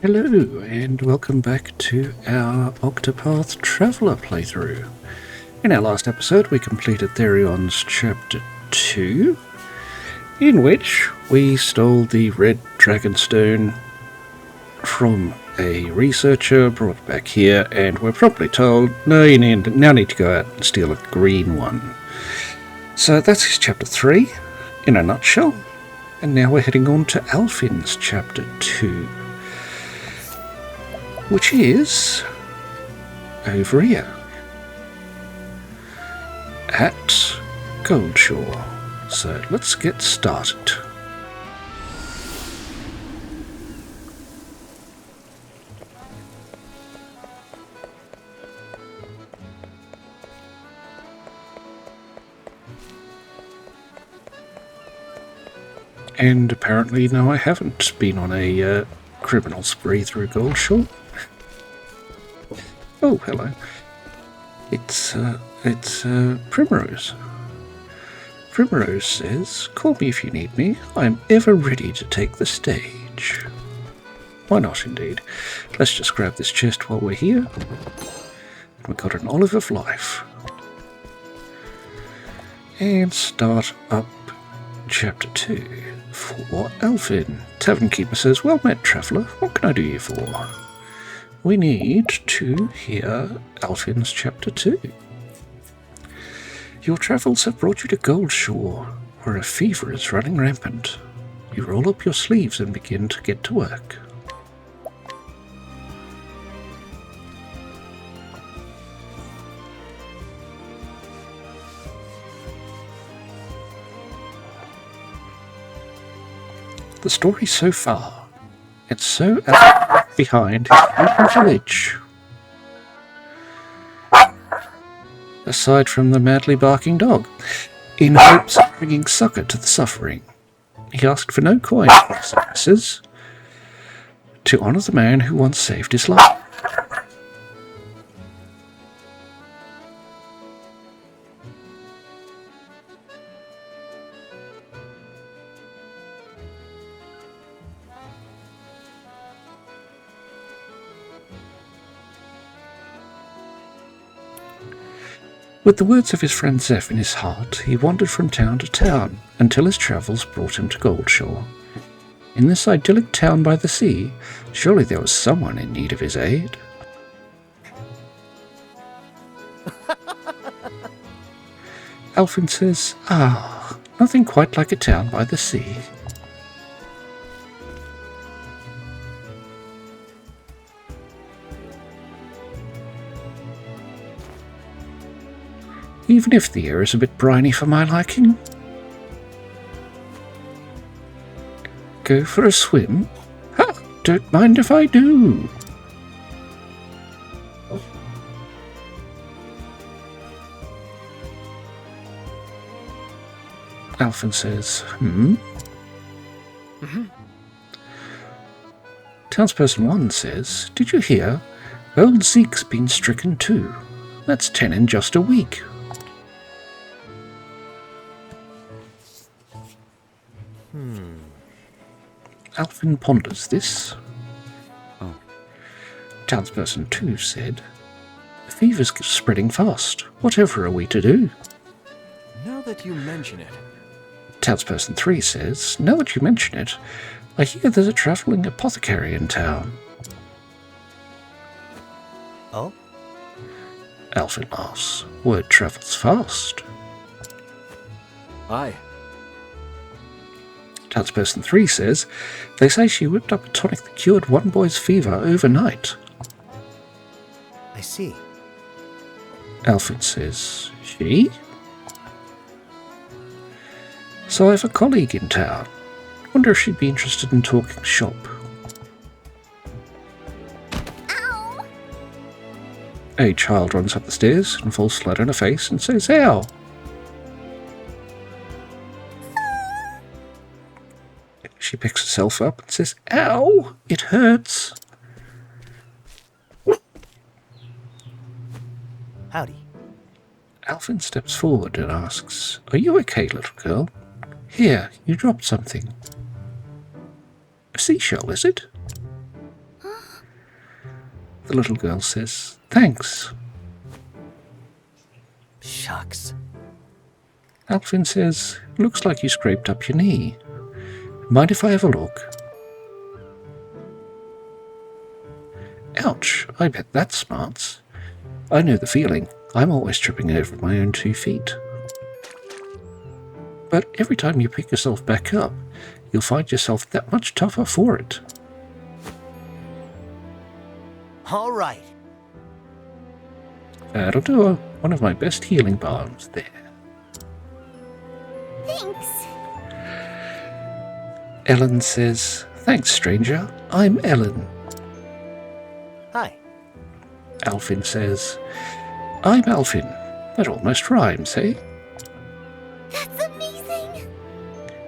Hello and welcome back to our Octopath Traveller playthrough. In our last episode we completed Therion's Chapter 2, in which we stole the red dragonstone from a researcher, brought it back here, and we're promptly told, no, you now need to go out and steal a green one. So that's Chapter 3 in a nutshell, and now we're heading on to Alfyn's Chapter 2. Which is over here at Goldshore. So let's get started. And apparently, no, I haven't been on a criminal spree through Goldshore. Oh, hello. It's Primrose. Primrose says, "Call me if you need me. I am ever ready to take the stage." Why not, indeed? Let's just grab this chest while we're here. We've got an Olive of Life. And start up Chapter 2 for Alfyn. Tavern Keeper says, "Well met, traveller. What can I do you for?" We need to hear Alfyn's Chapter 2. Your travels have brought you to Goldshore, where a fever is running rampant. You roll up your sleeves and begin to get to work. The story so far, it's so behind his village. Aside from the madly barking dog, in hopes of bringing succour to the suffering, he asked for no coin for his services to honour the man who once saved his life. With the words of his friend Zeph in his heart, he wandered from town to town until his travels brought him to Goldshore. In this idyllic town by the sea, surely there was someone in need of his aid. Alfyn says, nothing quite like a town by the sea. Even if the air is a bit briny for my liking. Go for a swim? Don't mind if I do. Alfyn says, Townsperson 1 says, "Did you hear? Old Zeke's been stricken too. That's 10 in just a week." Alfyn ponders this. Townsperson 2 said, "The fever's spreading fast. Whatever are we to do?" Now that you mention it. Townsperson 3 says, "Now that you mention it, I hear there's a travelling apothecary in town." Oh? Alfyn laughs. Word travels fast. Aye. Townsperson 3 says, "They say she whipped up a tonic that cured one boy's fever overnight." I see. Alfyn says, "She?" "So I have a colleague in town. Wonder if she'd be interested in talking shop." Ow! A child runs up the stairs and falls flat on her face and says, "Ow!" She picks herself up and says, "Ow! It hurts." Howdy. Alfyn steps forward and asks, "Are you okay, little girl? Here, you dropped something." "A seashell, is it?" The little girl says, "Thanks." Shucks. Alfyn says, "Looks like you scraped up your knee. Mind if I have a look?" "Ouch, I bet that smarts. I know the feeling. I'm always tripping over my own 2 feet. But every time you pick yourself back up, you'll find yourself that much tougher for it." All right. "That'll do. One of my best healing balms there." Thanks. Ellen says, "Thanks, stranger. I'm Ellen." Hi. Alfyn says, "I'm Alfyn." That almost rhymes, eh? That's amazing.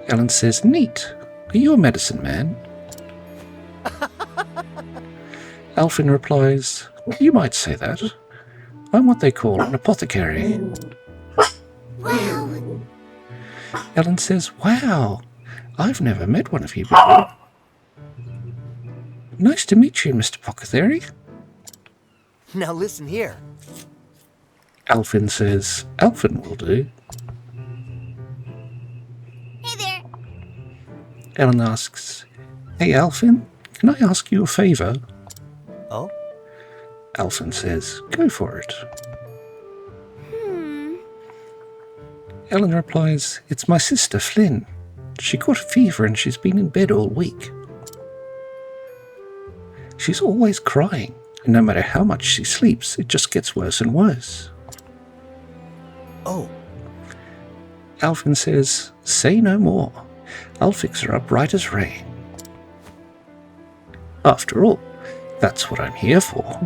Ellen says, "Neat. Are you a medicine man?" Alfyn replies, "You might say that. I'm what they call an apothecary." Wow. Ellen says, "Wow, I've never met one of you before." "Nice to meet you, Mr. Apothecary." Now listen here. Alfyn says, "Alfyn will do." Hey there. Ellen asks, "Hey, Alfyn, can I ask you a favour?" Oh? Alfyn says, "Go for it." Ellen replies, "It's my sister, Flynn. She caught a fever and she's been in bed all week. She's always crying, and no matter how much she sleeps, it just gets worse and worse." Oh. Alfyn says, "Say no more. I'll fix her up right as rain. After all, that's what I'm here for."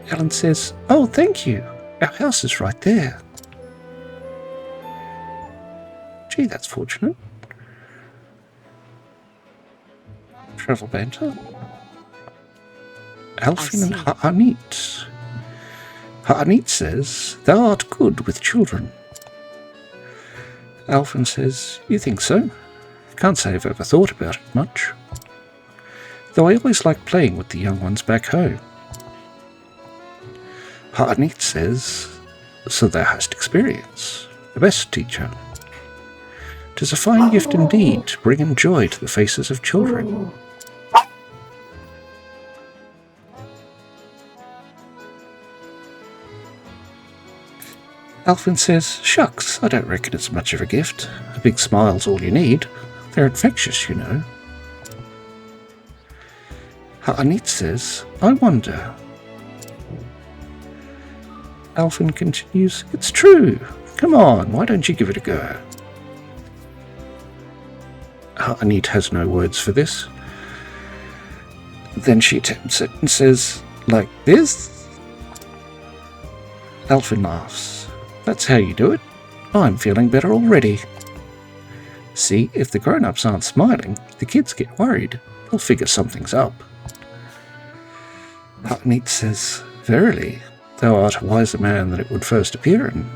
Ellen says, "Oh, thank you. Our house is right there." Gee, that's fortunate. Travel banter. Alfyn and Ha'anit. Ha'anit says, "Thou art good with children." Alfyn says, "You think so? Can't say I've ever thought about it much. Though I always like playing with the young ones back home." Ha'anit says, "So thou hast experience. The best teacher. 'Tis a fine gift indeed to bring in joy to the faces of children." Alfyn says, "Shucks, I don't reckon it's much of a gift. A big smile's all you need. They're infectious, you know." Ha'anit says, "I wonder." Alfyn continues, "It's true. Come on, why don't you give it a go?" Ha'anit has no words for this. Then she attempts it and says, "Like this?" Alfyn laughs. "That's how you do it. I'm feeling better already." See, if the grown-ups aren't smiling, the kids get worried. They'll figure something's up. Ha'anit says, "Verily, thou art a wiser man than it would first appear in."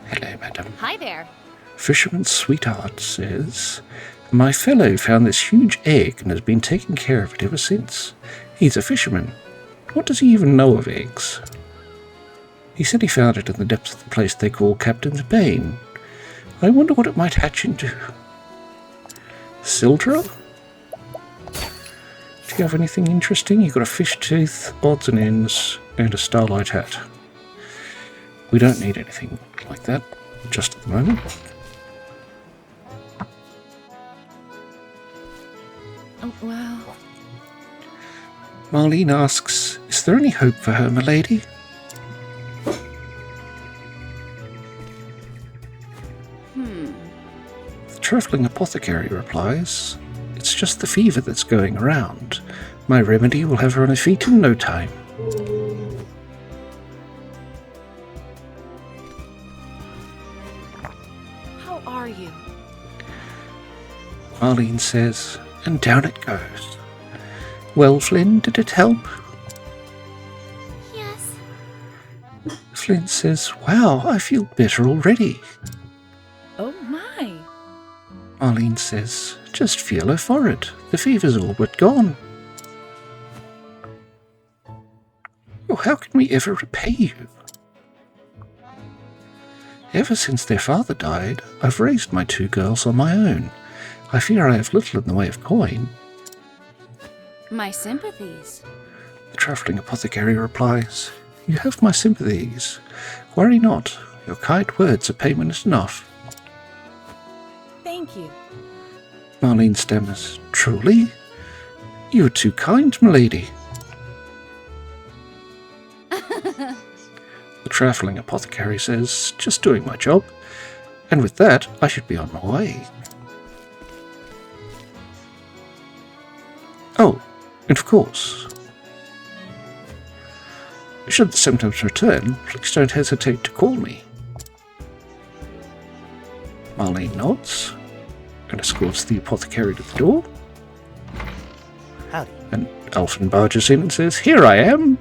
"Hello, madam." Hi there. Fisherman's sweetheart says, "My fellow found this huge egg and has been taking care of it ever since. He's a fisherman. What does he even know of eggs? He said he found it in the depths of the place they call Captain's Bane. I wonder what it might hatch into. Sildra? Do you have anything interesting? You've got a fish tooth, odds and ends, and a starlight hat. We don't need anything like that, just at the moment." Oh, wow. Marlene asks, "Is there any hope for her, my lady?" The travelling apothecary replies, "It's just the fever that's going around. My remedy will have her on her feet in no time." How are you? Marlene says, and down it goes. "Well, Flynn, did it help?" Yes. Flynn says, "Wow, I feel better already." Oh my. Marlene says, just feel her forehead. The fever's all but gone. Oh, how can we ever repay you? Ever since their father died, I've raised my 2 girls on my own. I fear I have little in the way of coin. My sympathies. The travelling apothecary replies, You have my sympathies. Worry not. Your kind words are payment enough. Thank you. Marlene stammers, Truly? You are too kind, milady. The travelling apothecary says, Just doing my job. And with that, I should be on my way. Oh, and of course, should the symptoms return, please don't hesitate to call me. Marlene nods and escorts the apothecary to the door. Howdy. And Alfyn barges in and says, Here I am!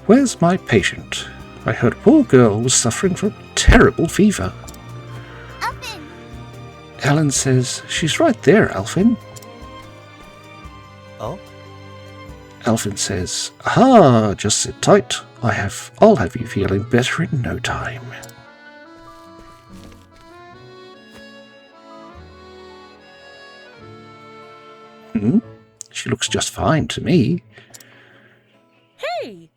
Where's my patient? I heard a poor girl was suffering from terrible fever. Alfyn! Alan says, She's right there, Alfyn. Oh? Alfyn says, Ah, just sit tight. I'll have you feeling better in no time. She looks just fine to me. Hey!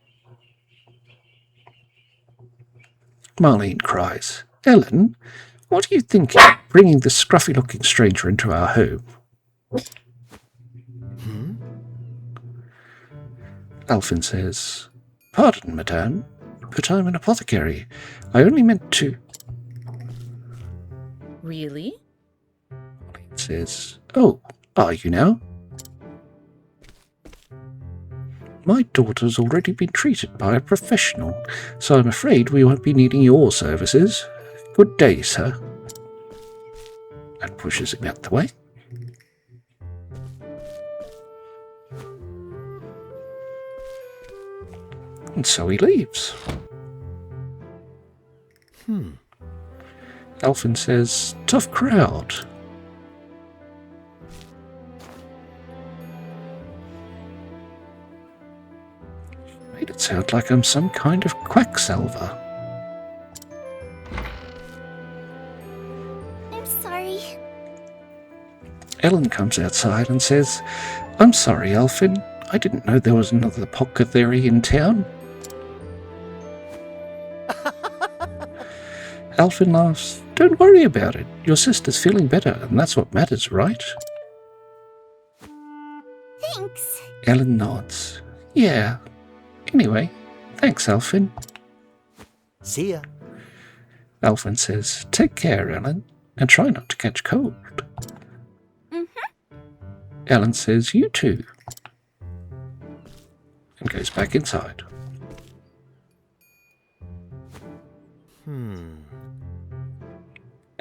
Marlene cries, Ellen, what are you thinking, bringing this scruffy-looking stranger into our home? Alfyn says, Pardon, madame, but I'm an apothecary. I only meant to... Really? Marlene says, Oh, are you now? My daughter's already been treated by a professional, so I'm afraid we won't be needing your services. Good day, sir. And pushes him out the way. And so he leaves. Alfyn says, Tough crowd. Made it sound like I'm some kind of quacksalver. I'm sorry. Ellen comes outside and says, I'm sorry, Alfyn. I didn't know there was another apothecary in town. Alfyn laughs. Don't worry about it. Your sister's feeling better, and that's what matters, right? Thanks. Ellen nods. Yeah. Anyway, thanks, Alfyn. See ya. Alfyn says, Take care, Ellen, and try not to catch cold. Ellen says, You too. And goes back inside.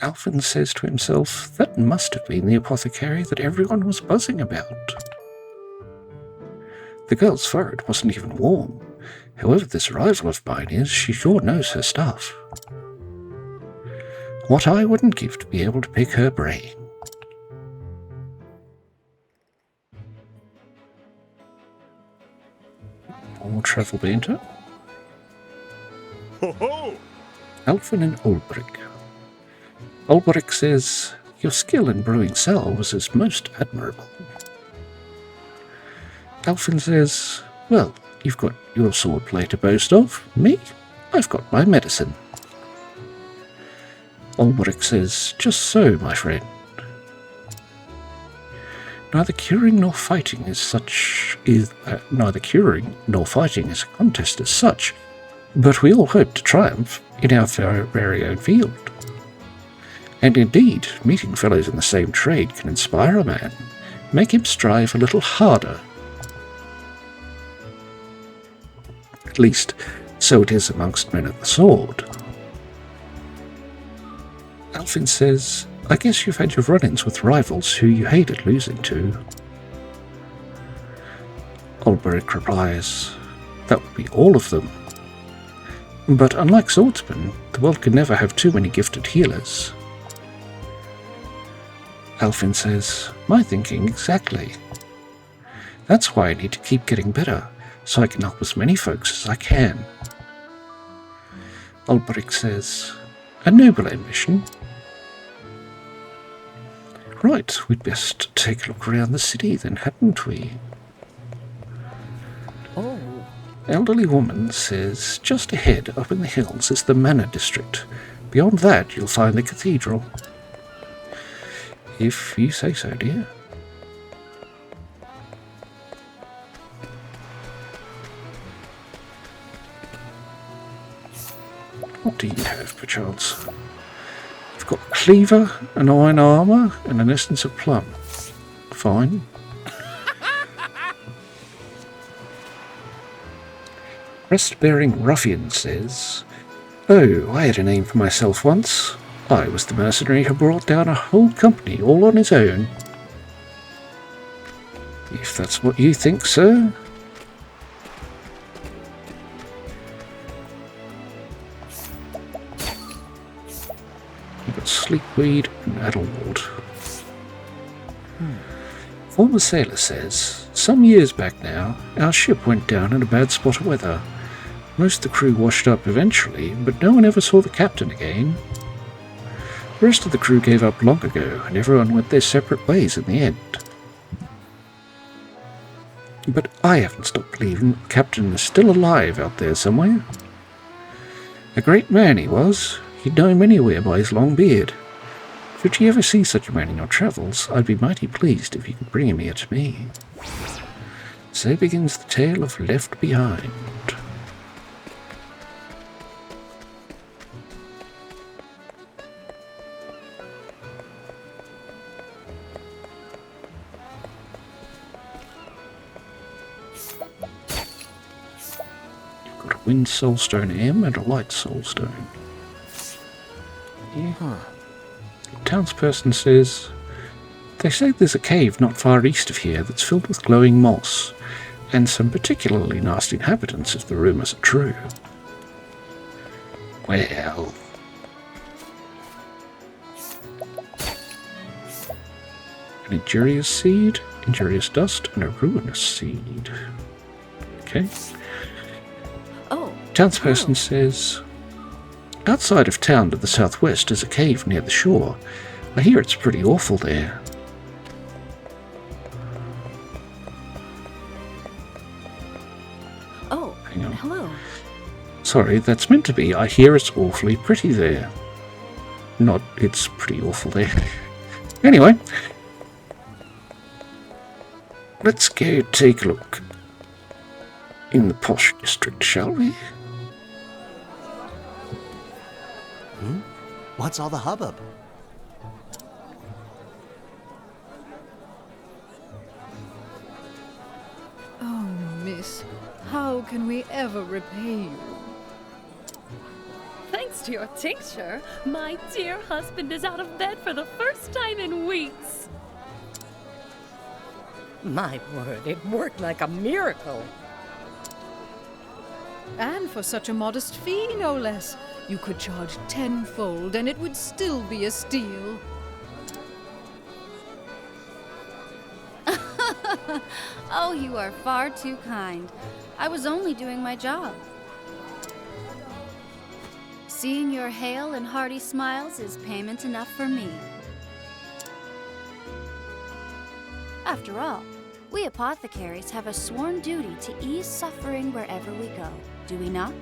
Alfyn says to himself, That must have been the apothecary that everyone was buzzing about. The girl's forehead wasn't even warm. Whoever this rival of mine is, she sure knows her stuff. What I wouldn't give to be able to pick her brain. More travel banter. Alfyn and Ulbrich. Ulbrich says, Your skill in brewing salves is most admirable. Alfyn says, Well, you've got your swordplay to boast of. Me? I've got my medicine. Ulbrich says, Just so, my friend. Neither curing nor fighting is a contest as such, but we all hope to triumph in our very own field. And indeed, meeting fellows in the same trade can inspire a man, make him strive a little harder. At least, so it is amongst men of the sword. Alfyn says, I guess you've had your run-ins with rivals who you hated losing to. Ulbrich replies, That would be all of them. But unlike swordsmen, the world can never have too many gifted healers. Alfyn says, my thinking exactly. That's why I need to keep getting better, so I can help as many folks as I can. Ulbrich says, a noble ambition. Right, we'd best take a look around the city then, hadn't we? Oh. Elderly woman says, just ahead, up in the hills, is the Manor District. Beyond that, you'll find the cathedral. If you say so, dear. What do you have, perchance? You've got a cleaver, an iron armour, and an essence of plum. Fine. Crest-bearing ruffian says, oh, I had a name for myself once. I was the mercenary who brought down a whole company all on his own. If that's what you think, sir. You've got Sleepweed and Adelwald. Former sailor says, some years back now, our ship went down in a bad spot of weather. Most of the crew washed up eventually, but no one ever saw the captain again. The rest of the crew gave up long ago, and everyone went their separate ways in the end. But I haven't stopped believing that the captain is still alive out there somewhere. A great man he was. You'd know him anywhere by his long beard. Should you ever see such a man in your travels, I'd be mighty pleased if you could bring him here to me. So begins the tale of Left Behind. Wind Soulstone M and a Light Soulstone. Yeah. Townsperson says, they say there's a cave not far east of here that's filled with glowing moss, and some particularly nasty inhabitants if the rumours are true. Well... an injurious seed, injurious dust, and a ruinous seed. Okay. Townsperson says, outside of town to the southwest is a cave near the shore. I hear it's pretty awful there. Oh, hang on. Hello. Sorry, that's meant to be, I hear it's awfully pretty there. Not, it's pretty awful there. Anyway, let's go take a look in the posh district, shall we? What's all the hubbub? Oh, miss, how can we ever repay you? Thanks to your tincture, my dear husband is out of bed for the first time in weeks. My word, it worked like a miracle. And for such a modest fee, no less. You could charge tenfold, and it would still be a steal. Oh, you are far too kind. I was only doing my job. Seeing your hale and hearty smiles is payment enough for me. After all, we apothecaries have a sworn duty to ease suffering wherever we go, do we not?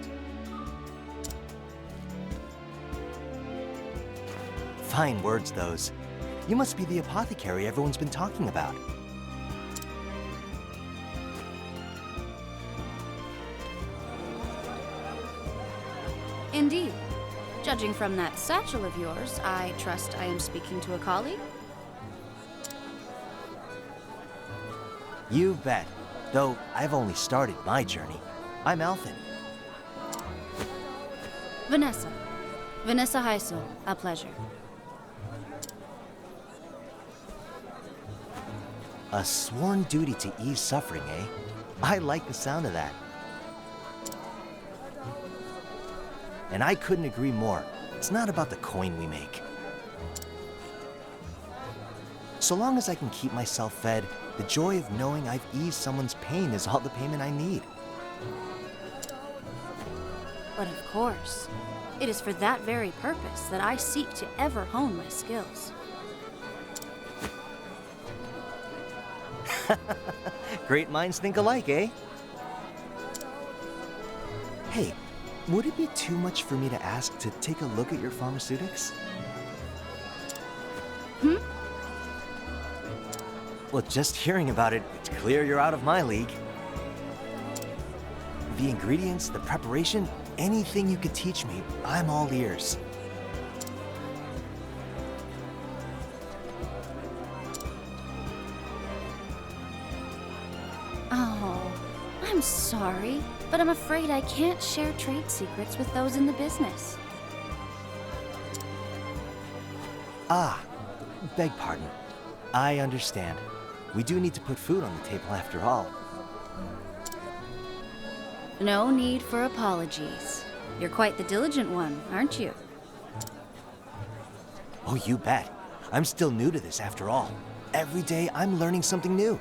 Fine words, those. You must be the apothecary everyone's been talking about. Indeed. Judging from that satchel of yours, I trust I am speaking to a colleague? You bet. Though I've only started my journey. I'm Alfyn. Vanessa. Vanessa Heisel. A pleasure. A sworn duty to ease suffering, eh? I like the sound of that. and I couldn't agree more. It's not about the coin we make. So long as I can keep myself fed, the joy of knowing I've eased someone's pain is all the payment I need. But of course, it is for that very purpose that I seek to ever hone my skills. Great minds think alike, eh? Hey, would it be too much for me to ask to take a look at your pharmaceutics? Well, just hearing about it, it's clear you're out of my league. The ingredients, the preparation, anything you could teach me, I'm all ears. Oh, I'm sorry, but I'm afraid I can't share trade secrets with those in the business. Ah, beg pardon. I understand. We do need to put food on the table after all. No need for apologies. You're quite the diligent one, aren't you? Oh, you bet. I'm still new to this after all. Every day I'm learning something new.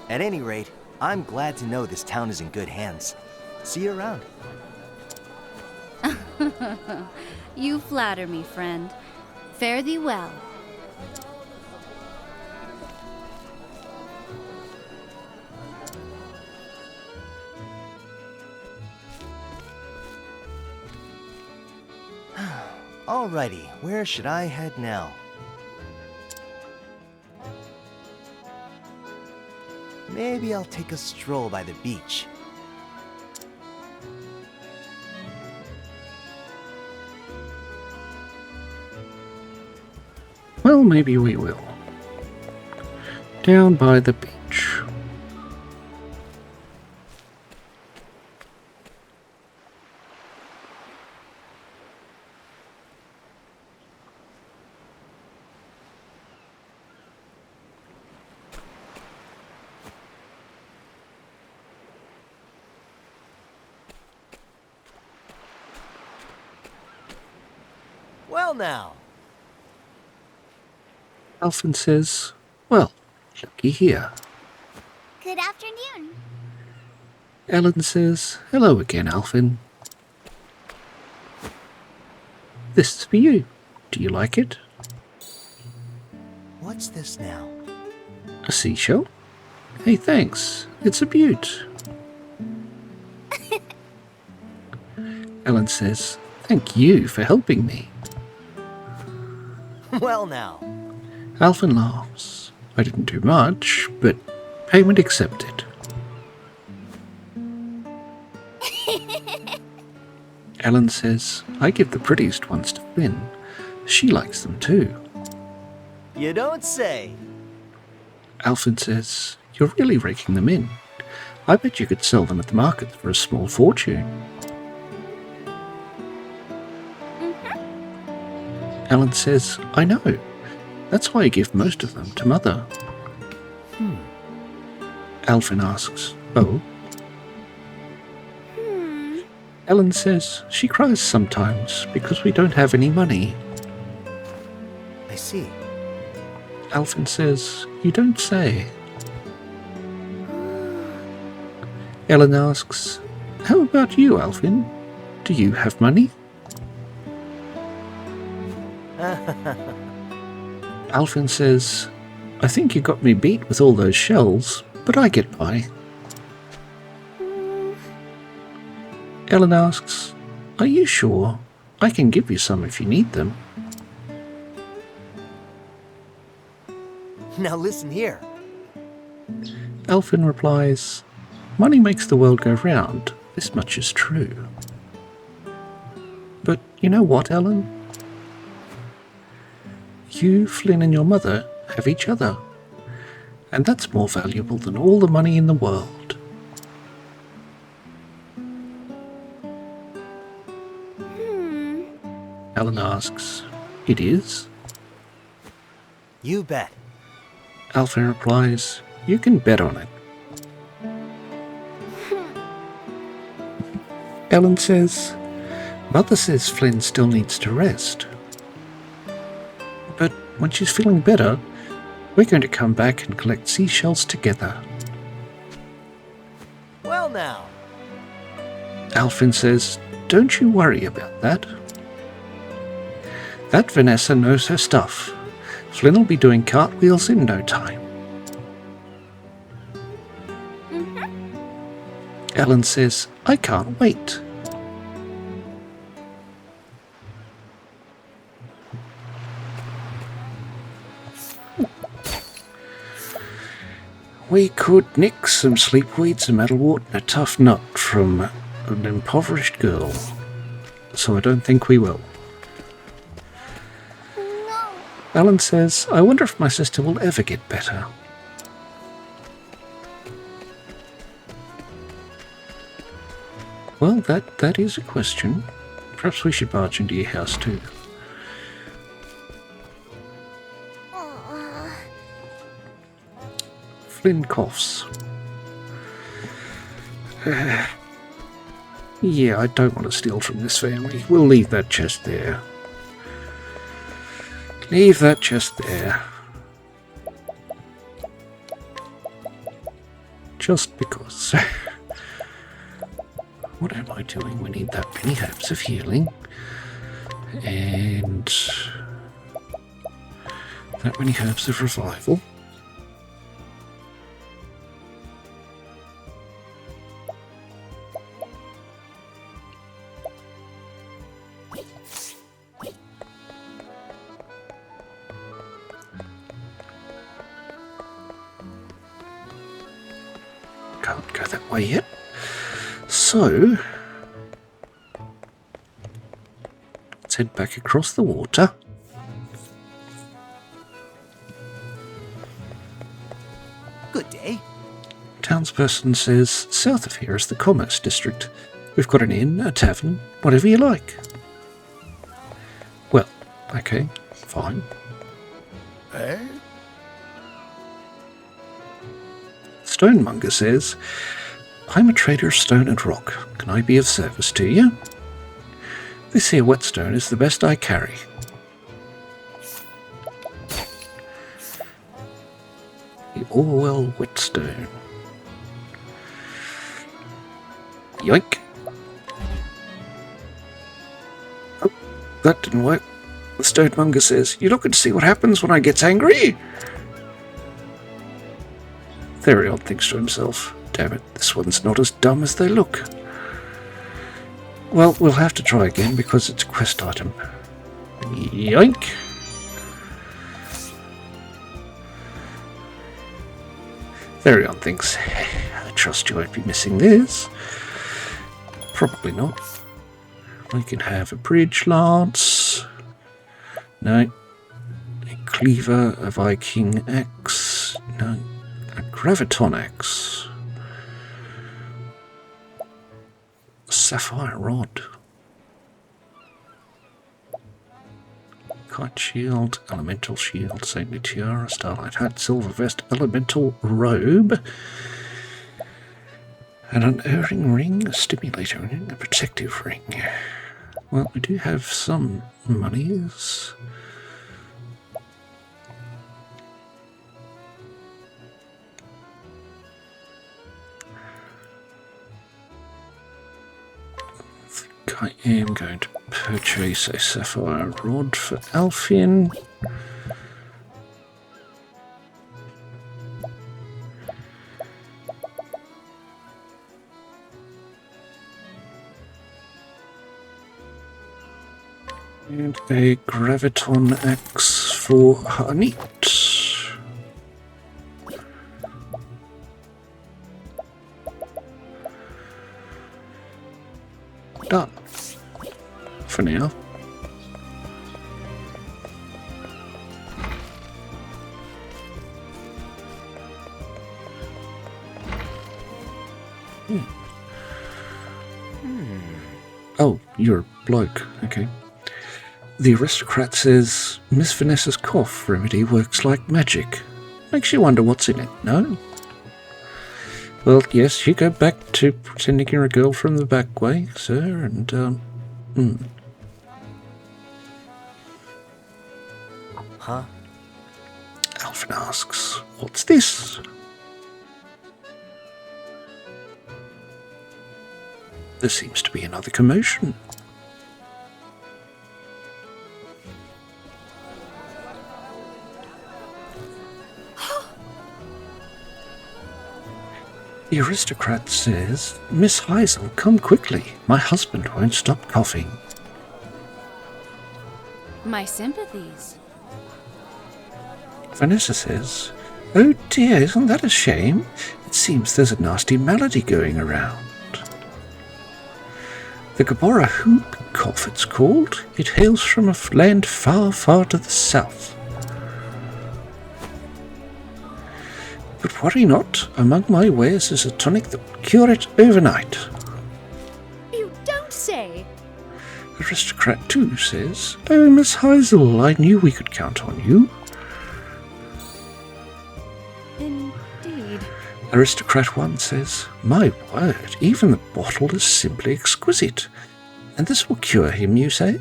At any rate, I'm glad to know this town is in good hands. See you around. You flatter me, friend. Fare thee well. Alrighty, where should I head now? Maybe I'll take a stroll by the beach. Well, maybe we will. Down by the beach. Well now. Alfyn says, well, looky here. Good afternoon. Ellen says, hello again, Alfyn. This is for you. Do you like it? What's this now? A seashell? Hey, thanks. It's a beaut. Ellen says, thank you for helping me. Well now. Alfyn laughs. I didn't do much, but payment accepted. Ellen says, I give the prettiest ones to Finn. She likes them too. You don't say. Alfyn says, you're really raking them in. I bet you could sell them at the market for a small fortune. Ellen says, I know. That's why I give most of them to Mother. Alfyn asks, oh? Ellen says she cries sometimes because we don't have any money. I see. Alfyn says, you don't say. Ellen asks, how about you, Alfyn? Do you have money? Alfyn says, I think you got me beat with all those shells, but I get by. Ellen asks, are you sure? I can give you some if you need them. Now listen here. Alfyn replies, money makes the world go round. This much is true. But you know what, Ellen? You, Flynn, and your mother have each other. And that's more valuable than all the money in the world. Ellen asks, it is? You bet. Alfyn replies, you can bet on it. Ellen says, Mother says Flynn still needs to rest. But when she's feeling better, we're going to come back and collect seashells together. Well now. Alfyn says, don't you worry about that. That Vanessa knows her stuff. Flynn will be doing cartwheels in no time. Ellen says, I can't wait. We could nick some sleepweeds, a metalwort, and a tough nut from an impoverished girl. So I don't think we will. No. Ellen says, I wonder if my sister will ever get better. Well, that is a question. Perhaps we should barge into your house too. Flynn coughs. Yeah, I don't want to steal from this family. We'll leave that chest there. Leave that chest there. Just because. What am I doing? We need that many herbs of healing. And that many herbs of revival. Can't go that way yet. So, let's head back across the water. Good day. Townsperson says, south of here is the commerce district. We've got an inn, a tavern, whatever you like. Well, okay, fine. Eh? Stonemonger says, I'm a trader of stone and rock. Can I be of service to you? This here whetstone is the best I carry. The Orwell whetstone. Yoink. Oh, that didn't work. The stonemonger says, you looking to see what happens when I gets angry? Therion thinks to himself, damn it, this one's not as dumb as they look. Well, we'll have to try again because it's a quest item. Yoink! Therion thinks, I trust you won't be missing this. Probably not. We can have a bridge lance. No. A cleaver, a Viking axe. No. A graviton axe. A sapphire rod. Kite shield, elemental shield, saintly tiara, starlight hat, silver vest, elemental robe, and an erring ring, a stimulator ring, a protective ring. Well, we do have some monies. I am going to purchase a sapphire rod for Alfyn. And a graviton axe for Harneet. Done. For now. Oh, you're a bloke. Okay. The aristocrat says, Miss Vanessa's cough remedy works like magic. Makes you wonder what's in it, no? Well, yes, you go back to pretending you're a girl from the back way, sir, and, Huh? Alfyn asks, "What's this?" There seems to be another commotion. The aristocrat says, "Miss Heisel, come quickly. My husband won't stop coughing." My sympathies. Vanessa says, "Oh dear, isn't that a shame? It seems there's a nasty malady going around." The Gabora whoop cough, it's called. It hails from a land far, far to the south. But worry not, among my wares is a tonic that will cure it overnight. You don't say! Aristocrat 2 says, "Oh, Miss Heisel, I knew we could count on you." Indeed. Aristocrat 1 says, "My word, even the bottle is simply exquisite. And this will cure him, you say?"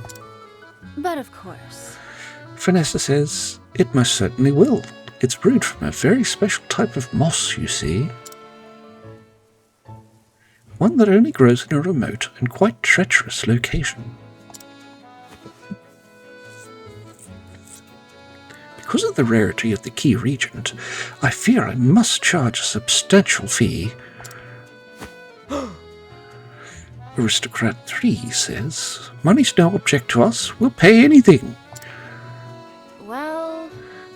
But of course. Vanessa says, "It most certainly will. It's brewed from a very special type of moss, you see. One that only grows in a remote and quite treacherous location. Because of the rarity of the key regent, I fear I must charge a substantial fee." Aristocrat 3 says, "Money's no object to us. We'll pay anything." Well...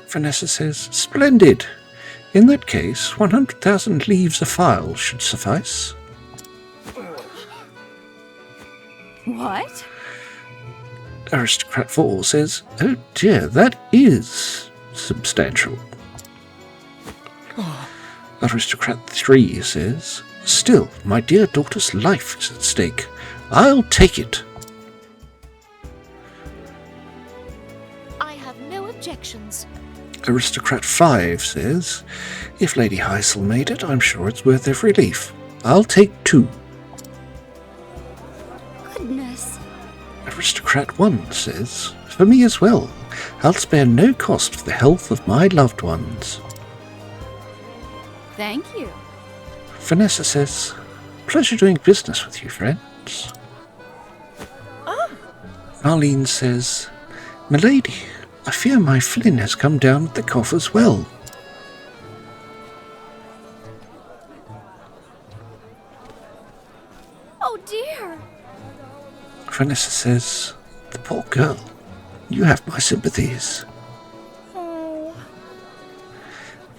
Vanessa says, "Splendid. In that case, 100,000 leaves a file should suffice." What? Aristocrat 4 says, "Oh dear, that is substantial." Aristocrat 3 says, "Still, my dear daughter's life is at stake. I'll take it." I have no objections. Aristocrat 5 says, "If Lady Heisel made it, I'm sure it's worth every leaf. I'll take 2. Goodness. Aristocrat 1 says, "For me as well. I'll spare no cost for the health of my loved ones." Thank you. Vanessa says, "Pleasure doing business with you, friends." Marlene says, "Milady, I fear my Flynn has come down with the cough as well." Oh dear. Vanessa says, "The poor girl. You have my sympathies." Oh.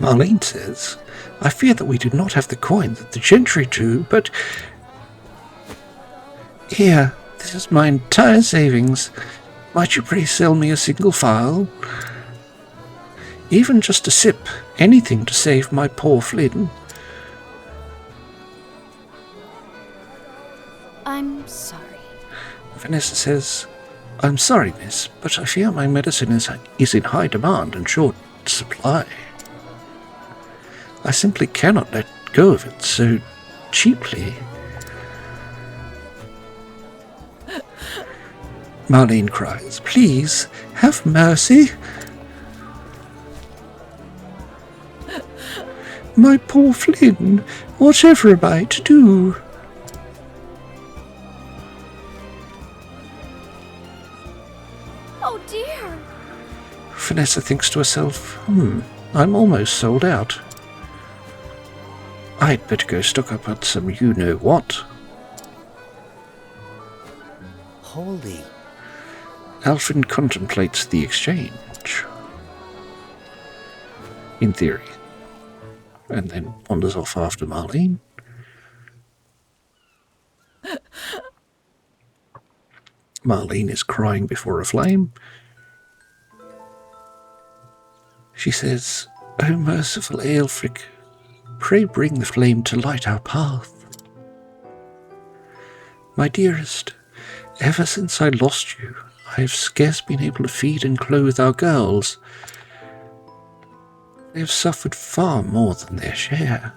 Marlene says, "I fear that we do not have the coin that the gentry do, but here, this is my entire savings. Might you please sell me a single phial? Even just a sip, anything to save my poor Flynn." I'm sorry. Vanessa says, "I'm sorry, miss, but I fear my medicine is in high demand and short supply. I simply cannot let go of it so cheaply." Marlene cries, "Please, have mercy. My poor Flynn, whatever am I to do?" Oh dear. Vanessa thinks to herself, I'm almost sold out. I'd better go stock up on some you-know-what. Holy. Alfyn contemplates the exchange. In theory. And then wanders off after Marlene. Marlene is crying before a flame. She says, "O merciful Aelfric, pray bring the flame to light our path. My dearest, ever since I lost you, I have scarce been able to feed and clothe our girls. They have suffered far more than their share."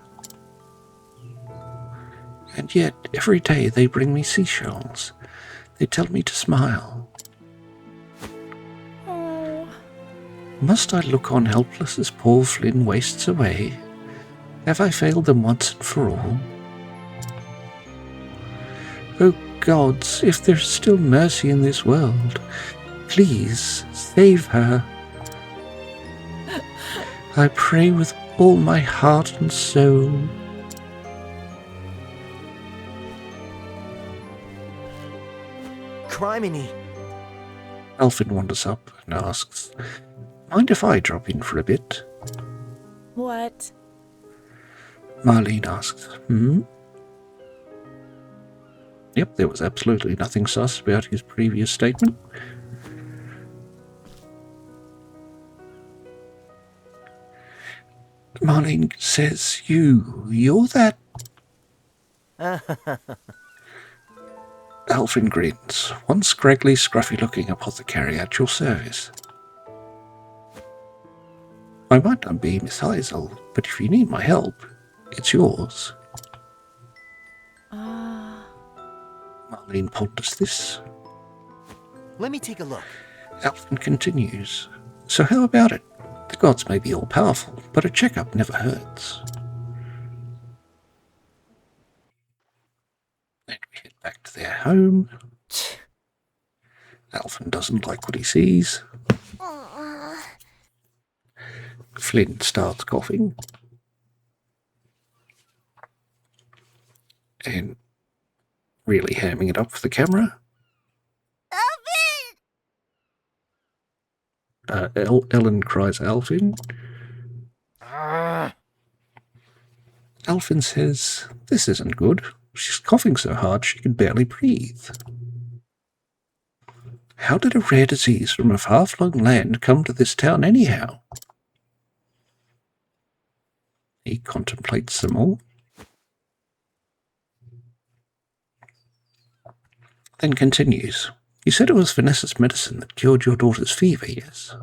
And yet, every day they bring me seashells. They tell me to smile. Oh. Must I look on helpless as poor Flynn wastes away? Have I failed them once and for all? Oh gods, if there's still mercy in this world, please save her. I pray with all my heart and soul. Criminy! Alfyn wanders up and asks, "Mind if I drop in for a bit?" What? Marlene asks, Yep, there was absolutely nothing sus about his previous statement. Marlene says, you're that... Alfyn grins, one scraggly, scruffy-looking apothecary at your service. I might not be Miss Heisel, but if you need my help, it's yours. Marlene ponders this. Let me take a look. Alfyn continues. So how about it? The gods may be all-powerful, but a checkup never hurts. Then we head back to their home. Alfyn doesn't like what he sees. Flynn starts coughing. And really hamming it up for the camera. Ellen cries Alfyn. Alfyn says, "This isn't good. She's coughing so hard she can barely breathe. How did a rare disease from a far-flung land come to this town anyhow?" He contemplates them all. Then continues. You said it was Vanessa's medicine that cured your daughter's fever, yes?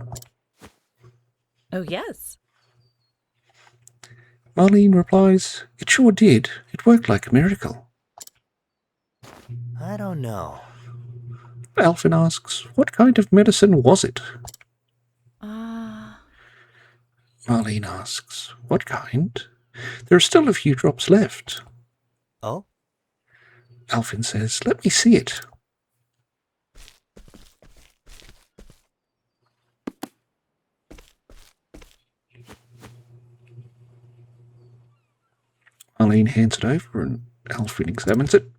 Oh, yes. Marlene replies, It sure did. It worked like a miracle. I don't know. Alfyn asks, What kind of medicine was it? Marlene asks, What kind? There are still a few drops left. Oh? Alfyn says, Let me see it. Marlene hands it over and Alfyn examines it.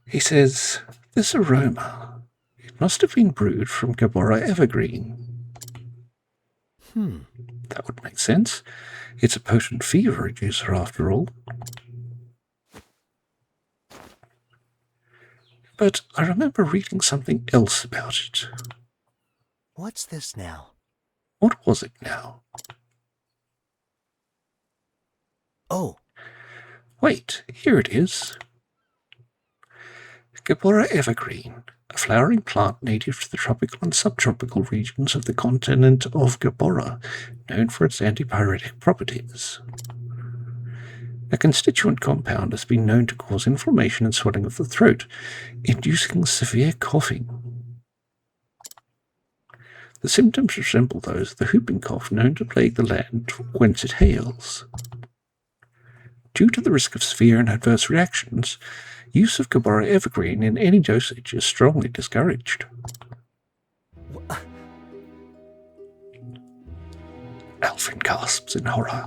He says, This aroma, it must have been brewed from Goldshore evergreen. That would make sense. It's a potent fever reducer after all. But I remember reading something else about it. What's this now? What was it now? Oh. Wait, here it is. Goldshore evergreen, a flowering plant native to the tropical and subtropical regions of the continent of Goldshore, known for its antipyretic properties. A constituent compound has been known to cause inflammation and swelling of the throat, inducing severe coughing. The symptoms resemble those of the whooping cough known to plague the land whence it hails. Due to the risk of severe and adverse reactions, use of Goldshore evergreen in any dosage is strongly discouraged. Alfyn gasps in horror.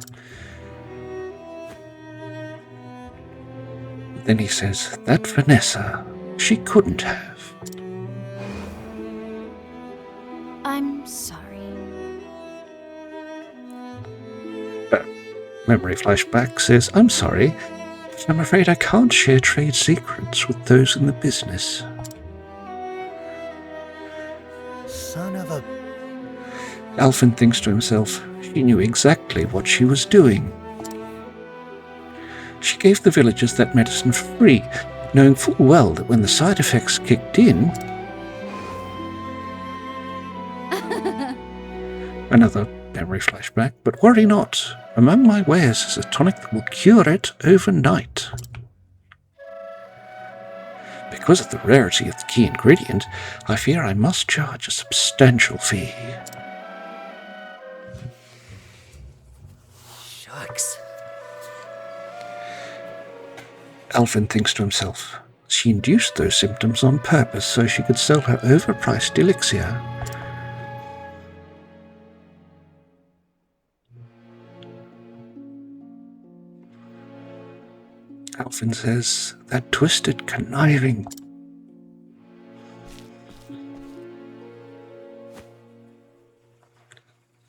Then he says, That Vanessa, she couldn't have. I'm sorry. Memory flashback says, I'm sorry, but I'm afraid I can't share trade secrets with those in the business. Son of a... Alfyn thinks to himself, she knew exactly what she was doing. She gave the villagers that medicine for free, knowing full well that when the side effects kicked in... Another Memory flashback. But worry not. Among my wares is a tonic that will cure it overnight. Because of the rarity of the key ingredient, I fear I must charge a substantial fee. Shucks. Alfyn thinks to himself. She induced those symptoms on purpose so she could sell her overpriced elixir. Alfyn says, that twisted, conniving.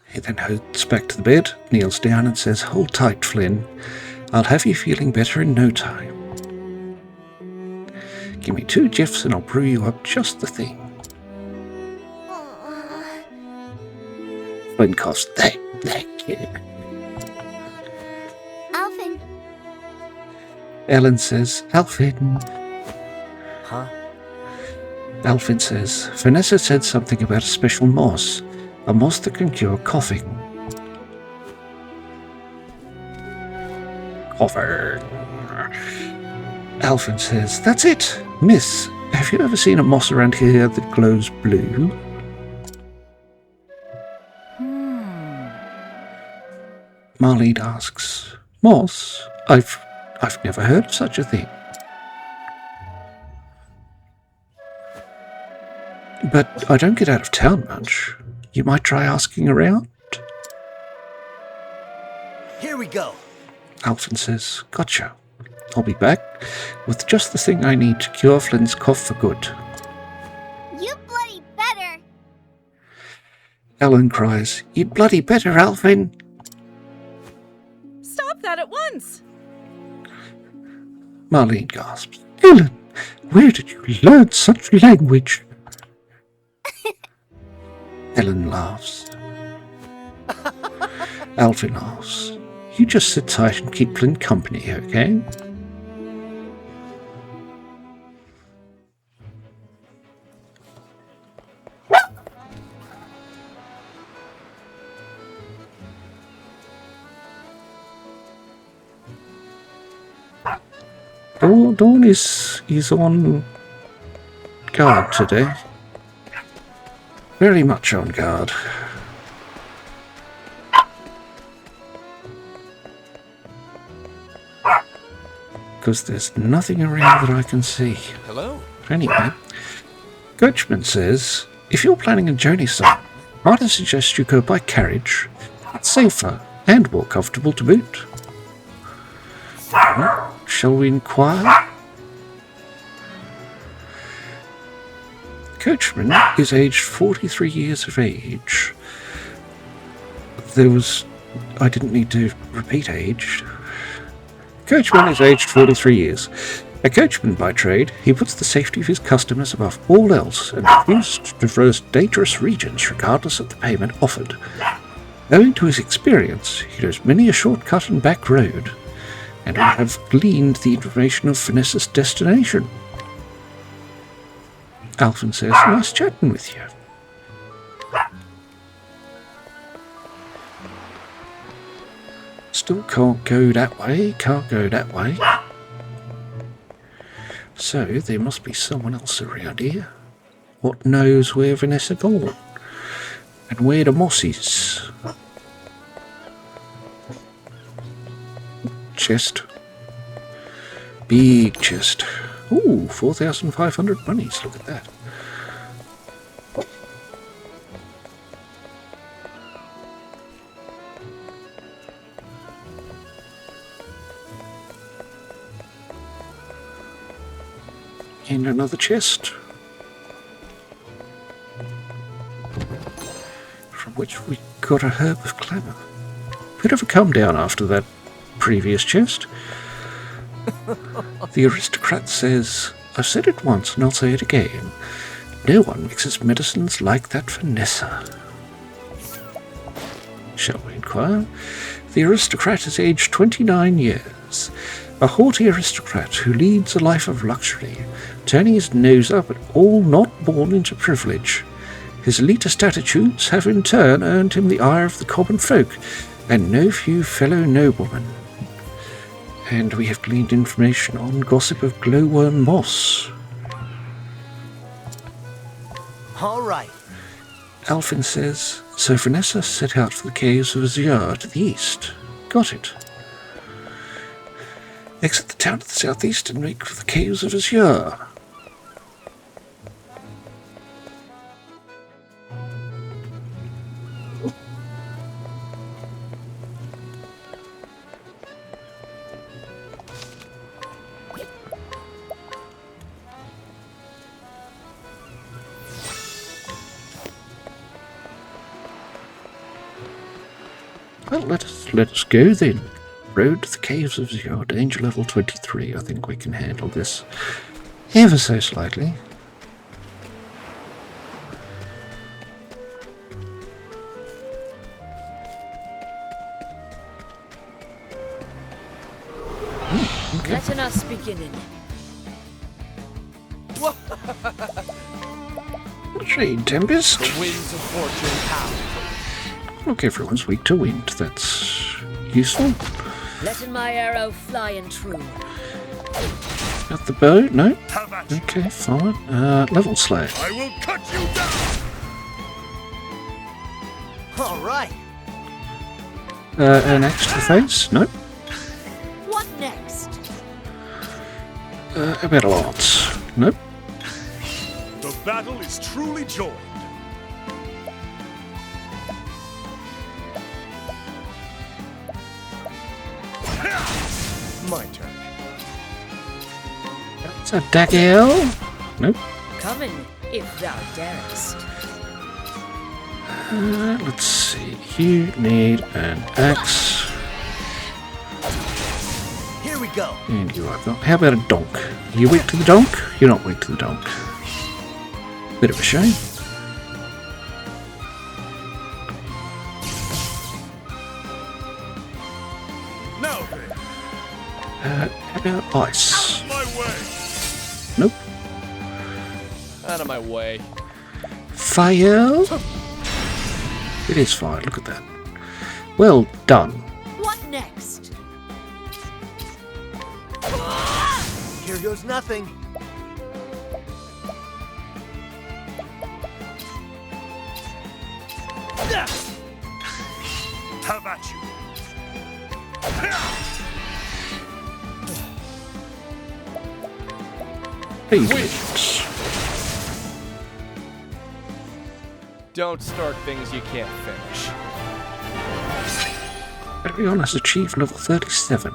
He then hops back to the bed, kneels down and says, hold tight, Flynn. I'll have you feeling better in no time. Give me 2 jiffs and I'll brew you up just the thing. Flynn coughs, thank you. Alfyn, Ellen says, Alfyn. Huh? Alfyn says, Vanessa said something about a special moss. A moss that can cure coughing. Coughing. Alfyn says, that's it. Miss, have you ever seen a moss around here that glows blue? Marlene asks, moss? I've never heard of such a thing. But I don't get out of town much. You might try asking around. Here we go. Alfyn says, gotcha. I'll be back with just the thing I need to cure Flynn's cough for good. you bloody better. Ellen cries, you bloody better, Alfyn. Stop that at once! Marlene gasps, Ellen, where did you learn such language? Ellen laughs. Alfyn laughs. You just sit tight and keep Flynn company, okay? Dawn is on guard today. Very much on guard. Because there's nothing around that I can see. Hello? Anyway, Coachman says, if you're planning a journey somewhere, might I suggest you go by carriage? It's safer and more comfortable to boot. Well, shall we inquire? Coachman is aged 43 years of age. I didn't need to repeat age. Coachman is aged 43 years. A coachman by trade, he puts the safety of his customers above all else and refuses to traverse dangerous regions regardless of the payment offered. Owing to his experience, he knows many a shortcut and back road, and will have gleaned the information of Vanessa's destination. Alfyn says, nice chatting with you. Still can't go that way, So there must be someone else around here. What knows where Vanessa gone? And where the moss is? Chest. Big chest. Ooh, 4,500 monies. Look at that. And another chest. From which we got a herb of clamour. Bit of a come down after that previous chest. The aristocrat says, I've said it once and I'll say it again. No one mixes medicines like that Vanessa. Shall we inquire? The aristocrat is aged 29 years. A haughty aristocrat who leads a life of luxury, turning his nose up at all not born into privilege. His elitist attitudes have in turn earned him the ire of the common folk, and no few fellow noblemen. And we have gleaned information on gossip of glowworm moss. All right. Alfyn says, so Vanessa set out for the caves of Jerrrb to the east. Got it. Exit the town to the southeast and make for the caves of Jerrrb. Well, let us go then. Road to the caves of Jerrrb, danger level 23. I think we can handle this ever so slightly. Okay. Letting us beginning. Trade Tempest. The winds of fortune pound. Look, everyone's weak to wind. That's useful. Letting my arrow flying true. Got the bow? No? Have at you. Okay, fine. Level slash. I will cut you down. All right. An axe to the face? No. What next? A battle lance? Nope. The battle is truly joined. My turn. Is that Dagel? Nope. Coming, if thou darest. Let's see. You need an axe. Here we go. And you are not. How about a donk? Are you weak to the donk? You're not weak to the donk. Bit of a shame. Now then, How about ice? my way. Nope. Out of my way. Fire? It is fire, look at that. Well done. What next? Here goes nothing. Have at you. Radiant. Don't start things you can't finish. Everyone has achieved level 37.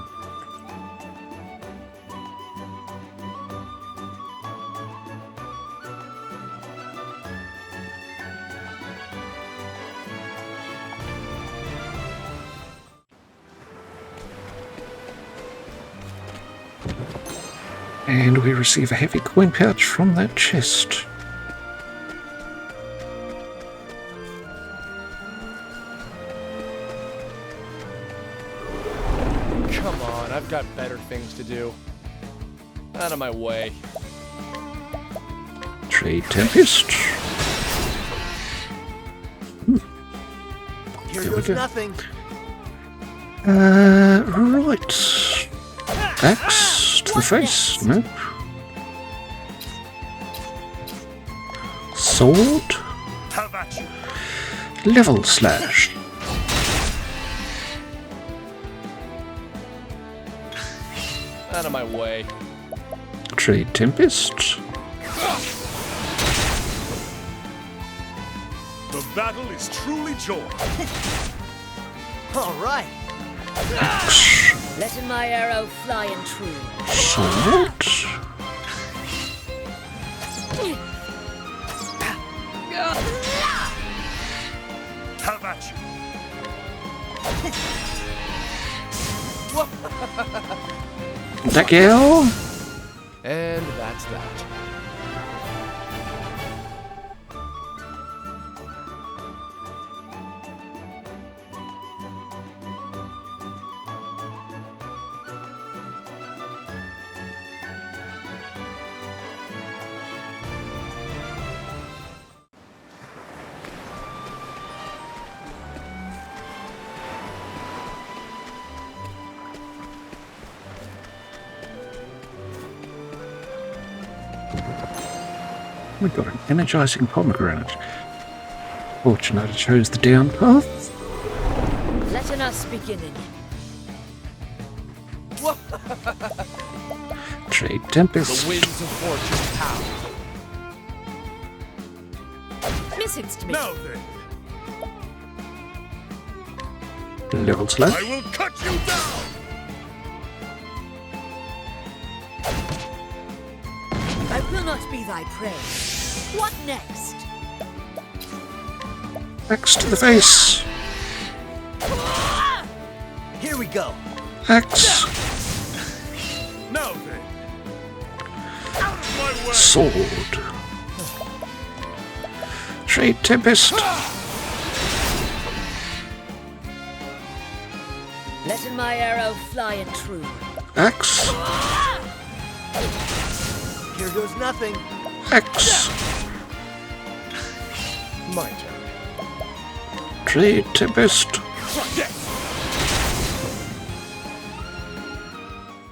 And we receive a heavy coin pouch from that chest. Come on, I've got better things to do. Out of my way. Trade Tempest. Here There we goes go. nothing. Right. Axe to the face. Nope. Sword. Have at you. Level slash. Out of my way. Trade Tempest. The battle is truly joined. All right. Axe. Letting my arrow flying true. Sword. Have at you. Dagel. And that's that. We got an energizing pomegranate. Fortunate I chose the down path. Letting us beginning. Trade Tempest. The winds of fortune pound. Missingst me. Now then, Level slash. I will cut you down! I will not be thy prey. What next? Axe to the face. Here we go. Axe. Now then, out of my way! Sword. Trade Tempest. Letting my arrow fly and true. Axe. Here goes nothing. Axe. My turn. Trade Tempest.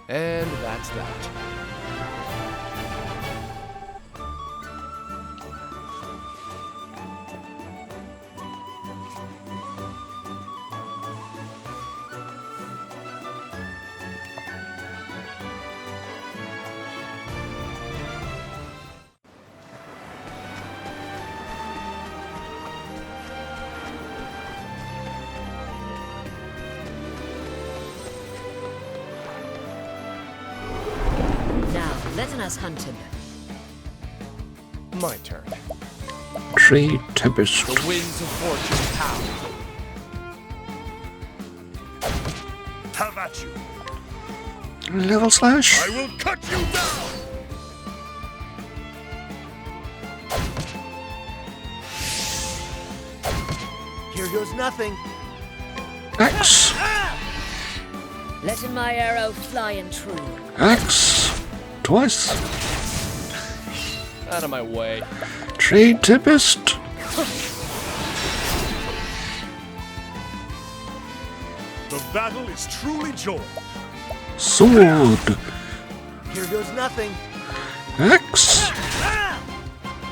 And that's that. Letting us hunting. My turn. Trade Tempest. The winds of fortune pound. Have at you! Level slash. I will cut you down! Here goes nothing. Axe. Letting my arrow fly and true. Axe. Twice. Out of my way. Trade Tempest. The battle is truly joined. Sword. Here goes nothing. Axe.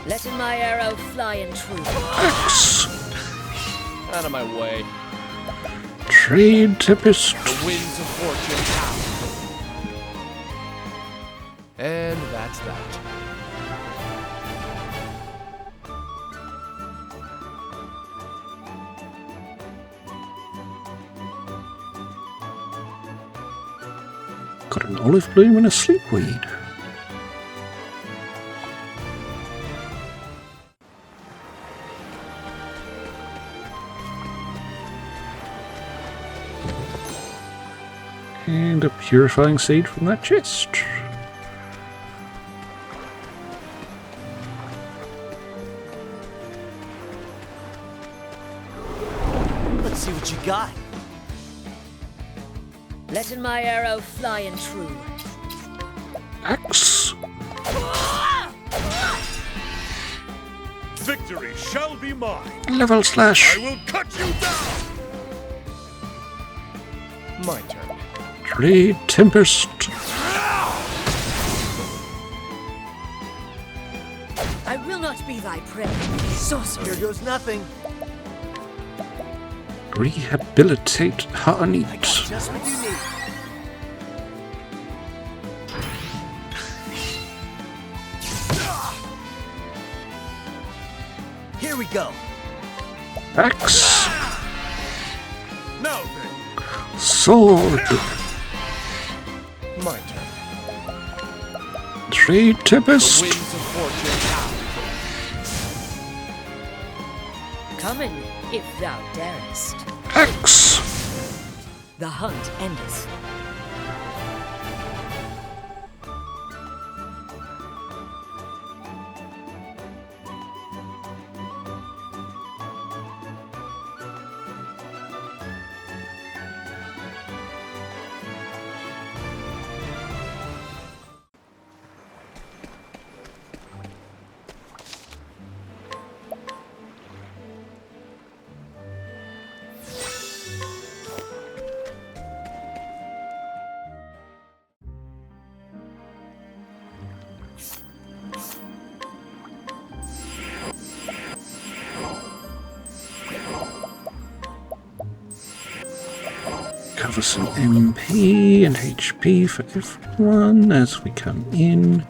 Letting my arrow fly and true. Axe. Out of my way. Trade Tempest. The winds of fortune pound. And that's that. Got an olive bloom and a sleepweed. And a purifying seed from that chest. Let's see what you got. Letting my arrow fly and true. Axe. Victory shall be mine. Level slash. I will cut you down. My turn. Trade Tempest. I will not be thy prey. Sorcery. Here goes nothing. Rehabilitate I got Harneet. just what you need. Here we go. Axe. Now then, Sword. My turn. Trade The Tempest. winds of fortune pound. Come in, if thou darest. Axe. The hunt endeth. offer some MP and HP for everyone as we come in.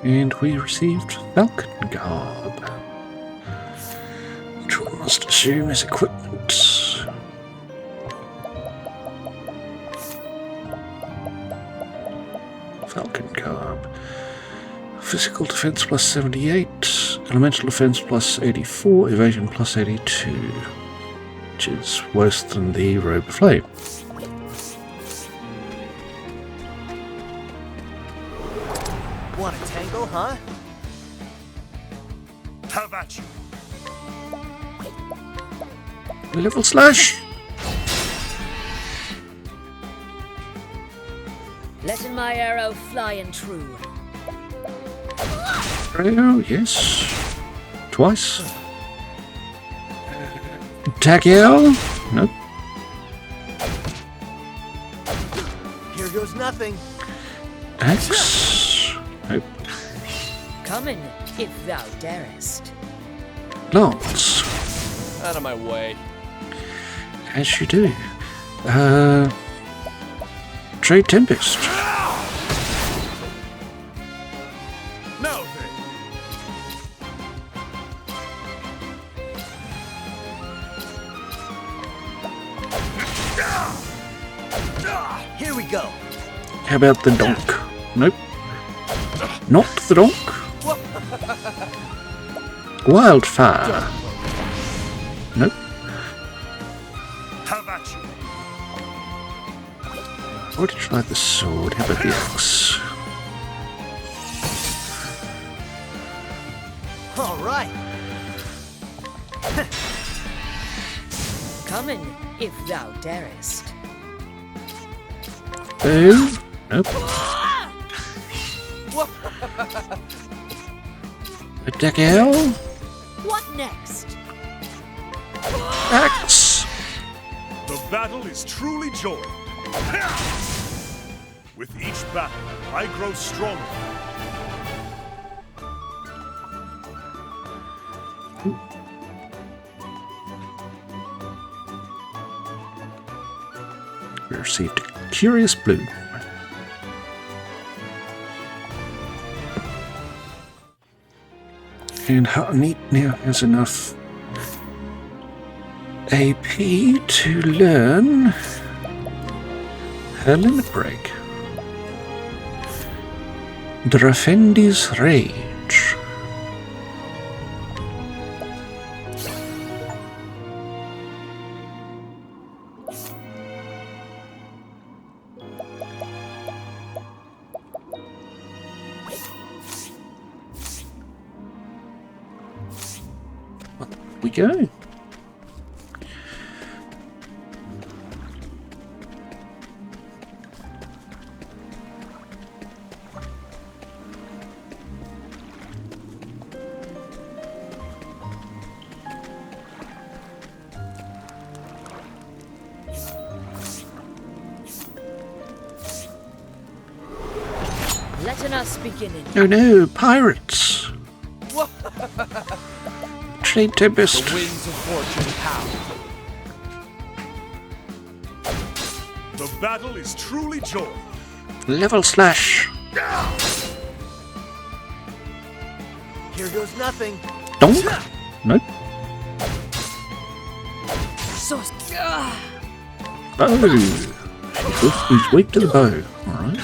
And we received Falcon Garb, which one must assume is equipment. Falcon Garb. Physical defense plus 78, elemental defense plus 84, evasion plus 82, which is worse than the Robe of Flame. Want a tango, huh? Have at you. Level slash! Letting my arrow fly and true. Oh, yes. Twice. Takiel? Nope. Here goes nothing. Axe? Nope. Coming, if thou darest. Lance? Out of my way. As you do. Trade Tempest. Now then. Here we go. How about the donk? Nope. Not the donk. Wildfire. Nope. Have at you. Already tried the sword. How about the axe? All right. Coming, if thou darest. Bow? Nope. A Takiel? What next? Axe. The battle is truly joined. With each battle, I grow stronger. We received a curious bloom. And Neat now has enough AP to learn her limit break. Drafendi's Rage. We go. Letting us begin it. Oh no, pirates! Trade Tempest. The winds of fortune howl. The battle is truly joined. Level slash. Here goes nothing. Donk? Nope. So. Bow. He's weak to the bow. Alright.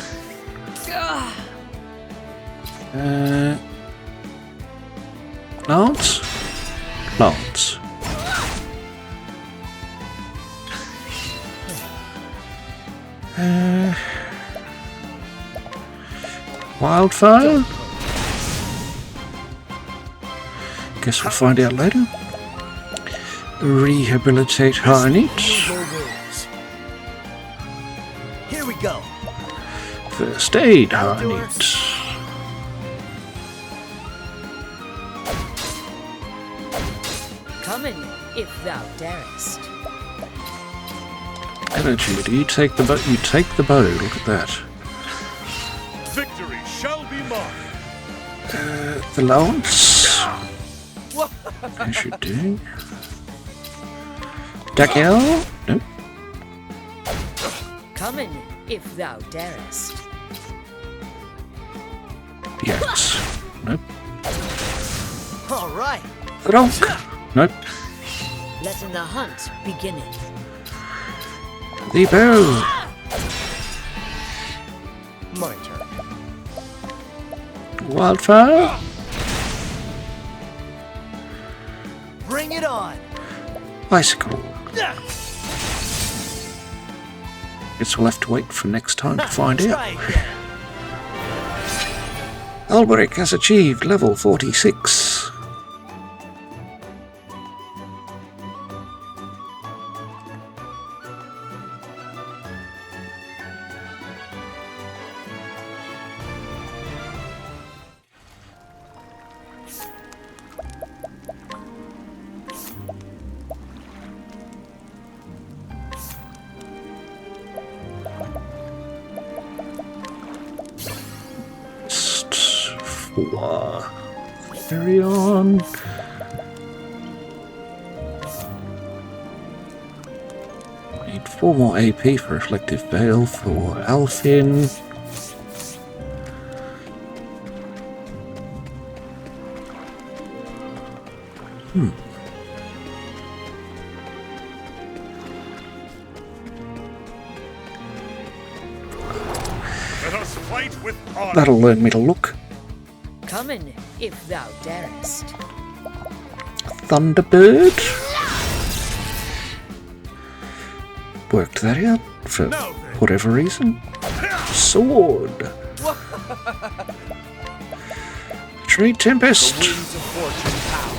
Lance? Lance. Wildfire? Guess we'll find out later. Rehabilitate Harnit. Here we go. First aid Harnit. Come in, if thou darest. Energy. Do you take the bow? You take the bow. Look at that. Victory shall be mine. The lance. As you do. Dakiel? Nope. Come in, if thou darest. Yes. Nope. All right. Gronk. Nope. Letting the hunt begin. The bow. My turn. Wildfire. Bring it on. Bicycle. Guess we'll have to wait for next time to find out. Try again. Alberic has achieved level 46. Carry on. Need 4 more AP for Reflective Veil for Alfyn. Let us fight with honor. That'll learn me to look. Come in, if thou darest. Thunderbird. Worked that out for whatever reason. Sword. Tree Tempest. Winds of fortune power.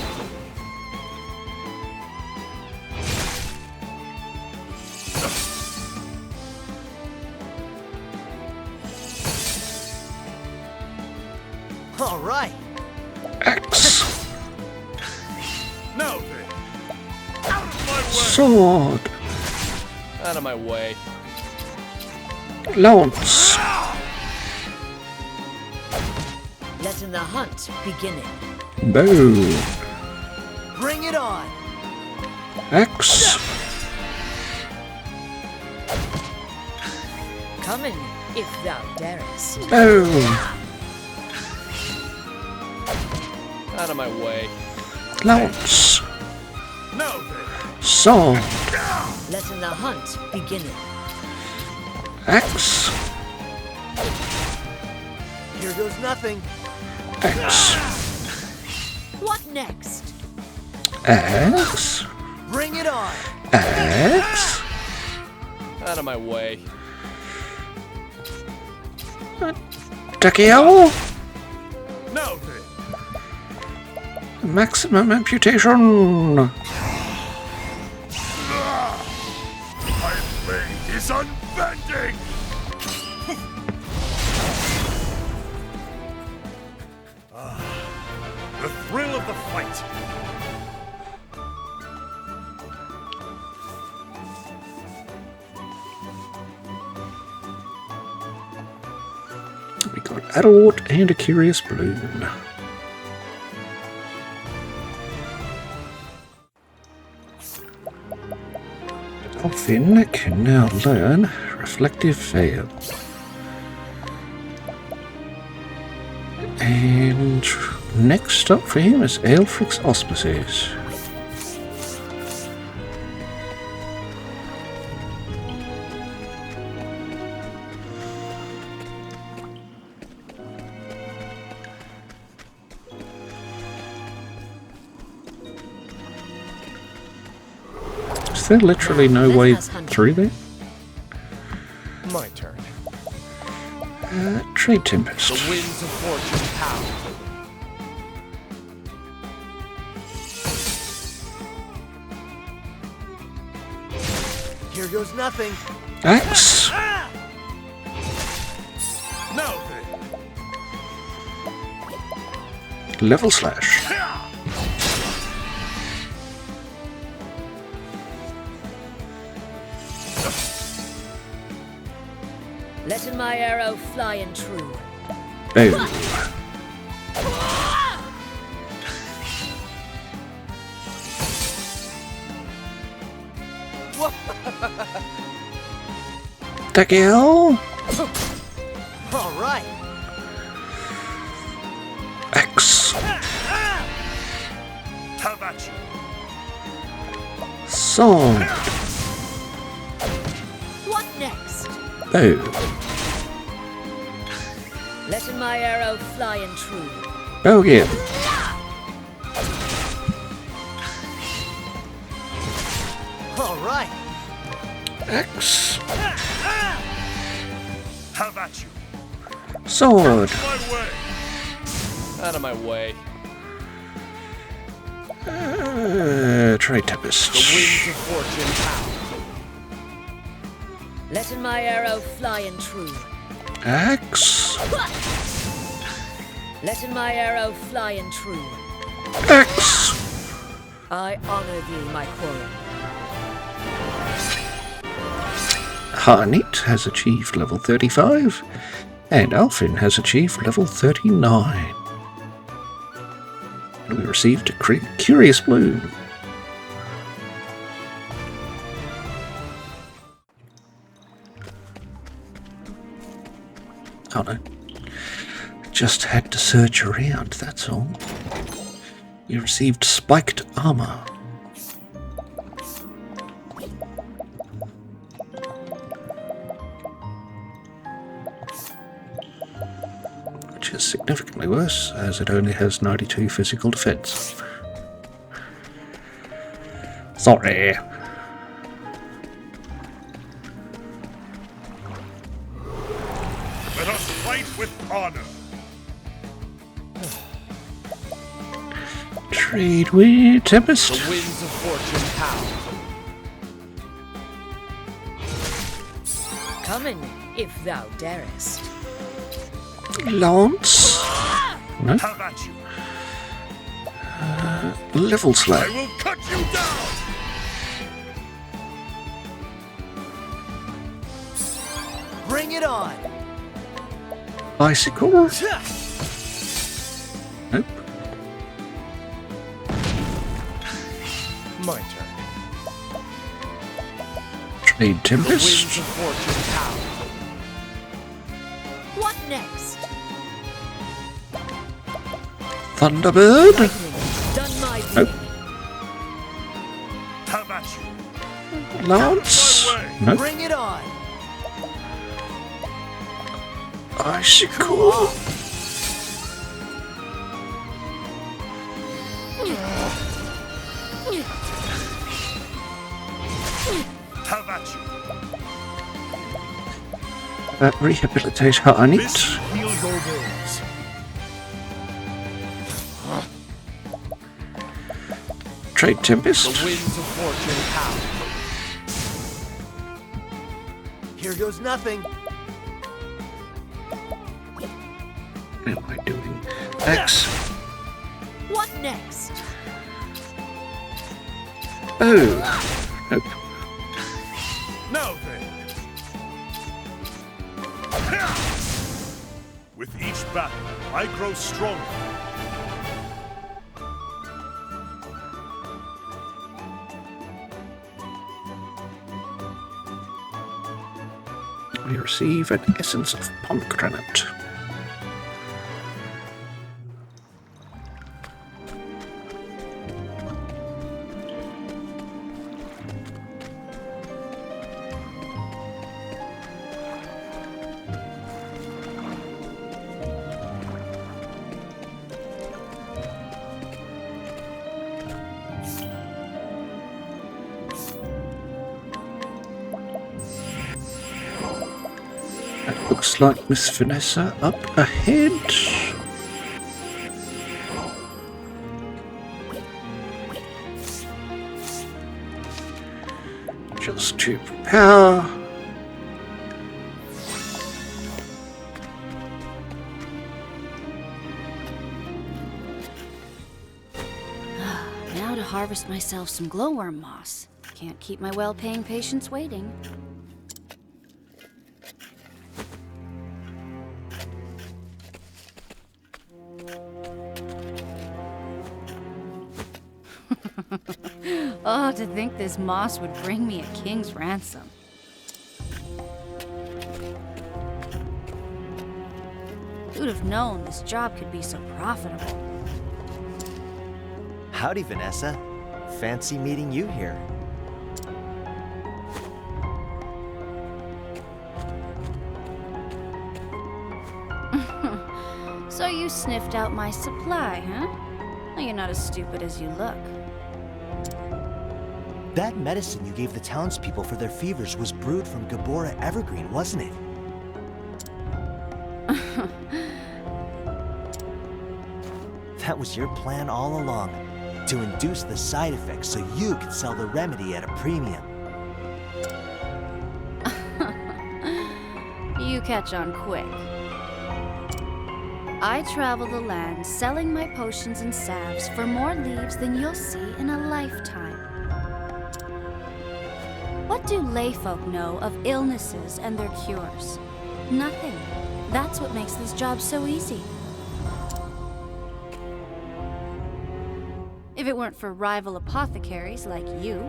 All right. Axe. Now then, out of my way. Sword. Out of my way. Lance. Letting the hunt begin. Bow. Bring it on. Axe. Come in, if thou darest. Bow. Out of my way. Lance. Now then, Sword. Letting the hunt begin. Axe. Here goes nothing. Axe. What next? Axe. Bring it on. Axe. Out of my way. Dakiel. now then. Maximum amputation. My blade is unbending. The thrill of the fight. We got Adult and a Curious Balloon. Alfyn can now learn Reflective Veil. And next up for him is Aelfric's Auspices. Is there literally no way through there? My turn. Trade Tempest. The winds of fortune power. Here goes nothing. Axe. Now then. Level Slash. Letting my arrow fly and true. Boom. Thank you. All right. X. Have at you. Sword. What next? Bow. Letting my arrow fly and true. Bow again. All right. X. Have at you. Sword. My way. Out of my way. Trade Tempest. The winds of fortune howl. Letting my arrow fly and true. X. Letting my arrow fly and true. X. I honor thee, my quarry. Harnit has achieved level 35, and Alfyn has achieved level 39. And we received a Curious Bloom. Oh no. Just had to search around, that's all. We received Spiked Armor. Which is significantly worse, as it only has 92 physical defense. Sorry. Let us fight with honor. Trade with Tempest. The winds of fortune howl. Coming, if thou darest. Lance. No. Have at you. Level I Slap. will cut you down. Bring it on. Bicycle. Nope. My turn. Trade The Tempest. winds of fortune howl. What next? Thunderbird. Lightning, done my Nope. bidding. Have at you. Lance. My way. Nope. Bring it on. Bicycle. Have at you. Rehabilitate Harnit. This heal your wounds. Trade The Tempest. winds of fortune howl. Here goes nothing. What am I doing? X. What next? Oh. Nope. Now then. With each battle, I grow stronger. We receive an Essence of Pomegranate. Looks like Miss Vanessa up ahead. Just to prepare. Now to harvest myself some glowworm moss. Can't keep my well-paying patients waiting. Oh, to think this moss would bring me a king's ransom. Who'd have known this job could be so profitable? Howdy, Vanessa. Fancy meeting you here. So you sniffed out my supply, huh? Well, you're not as stupid as you look. That medicine you gave the townspeople for their fevers was brewed from Gabora Evergreen, wasn't it? That was your plan all along, to induce the side effects so you could sell the remedy at a premium. You catch on quick. I travel the land selling my potions and salves for more leaves than you'll see in a lifetime. What do layfolk know of illnesses and their cures? Nothing. That's what makes this job so easy. If it weren't for rival apothecaries like you.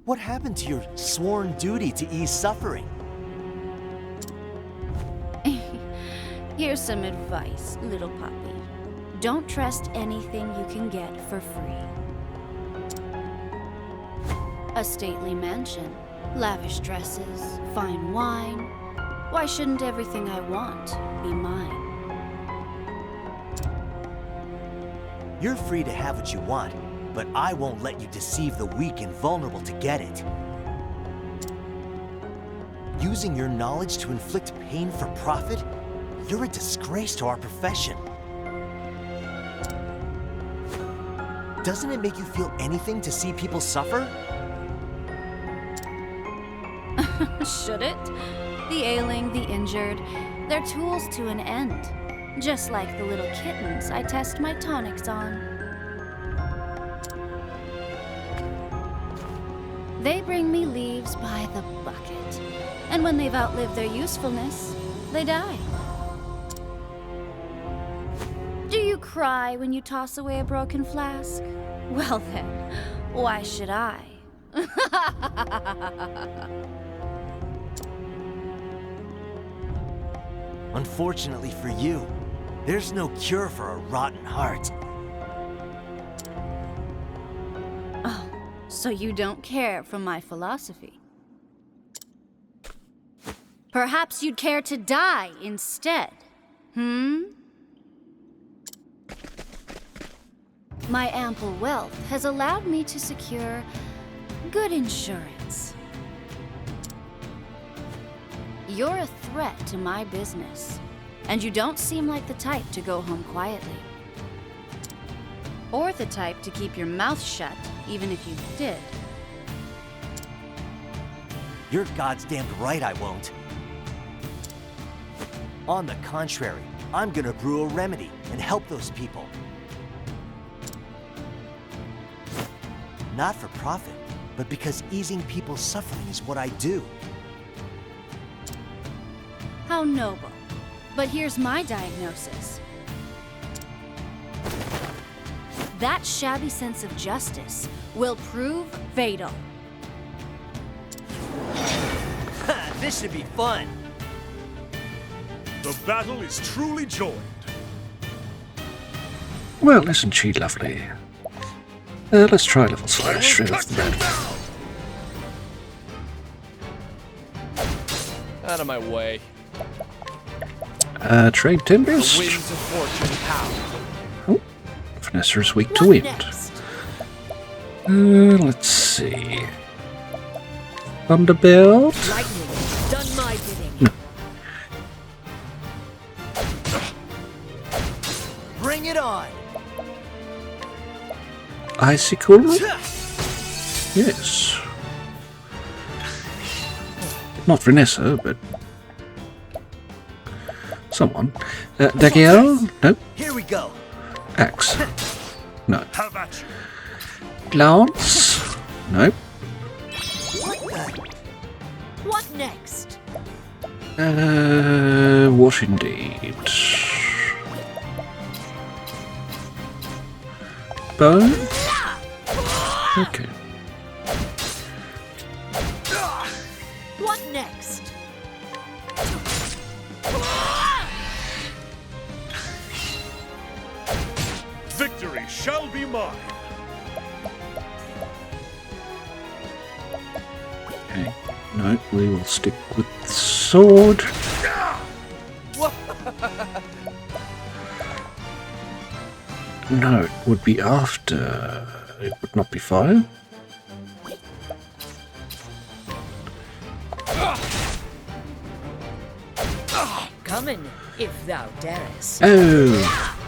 What happened to your sworn duty to ease suffering? Here's some advice, little puppy. Don't trust anything you can get for free. A stately mansion, lavish dresses, fine wine. Why shouldn't everything I want be mine? You're free to have what you want, but I won't let you deceive the weak and vulnerable to get it. Using your knowledge to inflict pain for profit? You're a disgrace to our profession. Doesn't it make you feel anything to see people suffer? Should it? The ailing, the injured, they're tools to an end. Just like the little kittens I test my tonics on. They bring me leaves by the bucket, and when they've outlived their usefulness, they die. Do you cry when you toss away a broken flask? Well then, why should I? Unfortunately for you, there's no cure for a rotten heart. Oh, so you don't care for my philosophy? Perhaps you'd care to die instead, My ample wealth has allowed me to secure good insurance. You're a threat to my business, and you don't seem like the type to go home quietly. Or the type to keep your mouth shut, even if you did. You're goddamned right I won't. On the contrary, I'm gonna brew a remedy and help those people. Not for profit, but because easing people's suffering is what I do. How noble. But here's my diagnosis. That shabby sense of justice will prove fatal. This should be fun. The battle is truly joined. Well, isn't she lovely? Let's try a little slash straight off the bat. Out of my way. Trade timbers. Winds of fortune pound. Oh, Vanessa's weak to What wind. next? Let's see. Thunderbolt. Lightning, done my bidding. Bring it on. Icicle. Yes. Not Vanessa, but someone. Dagiel? Nope. Here we go. Axe? No. Have at you. Glance? Nope. What next? What indeed? bow? Okay. What next? Victory shall be mine. Okay. No, we will stick with the sword. No, it would be after. It would not be fire. Coming, if thou darest. Oh!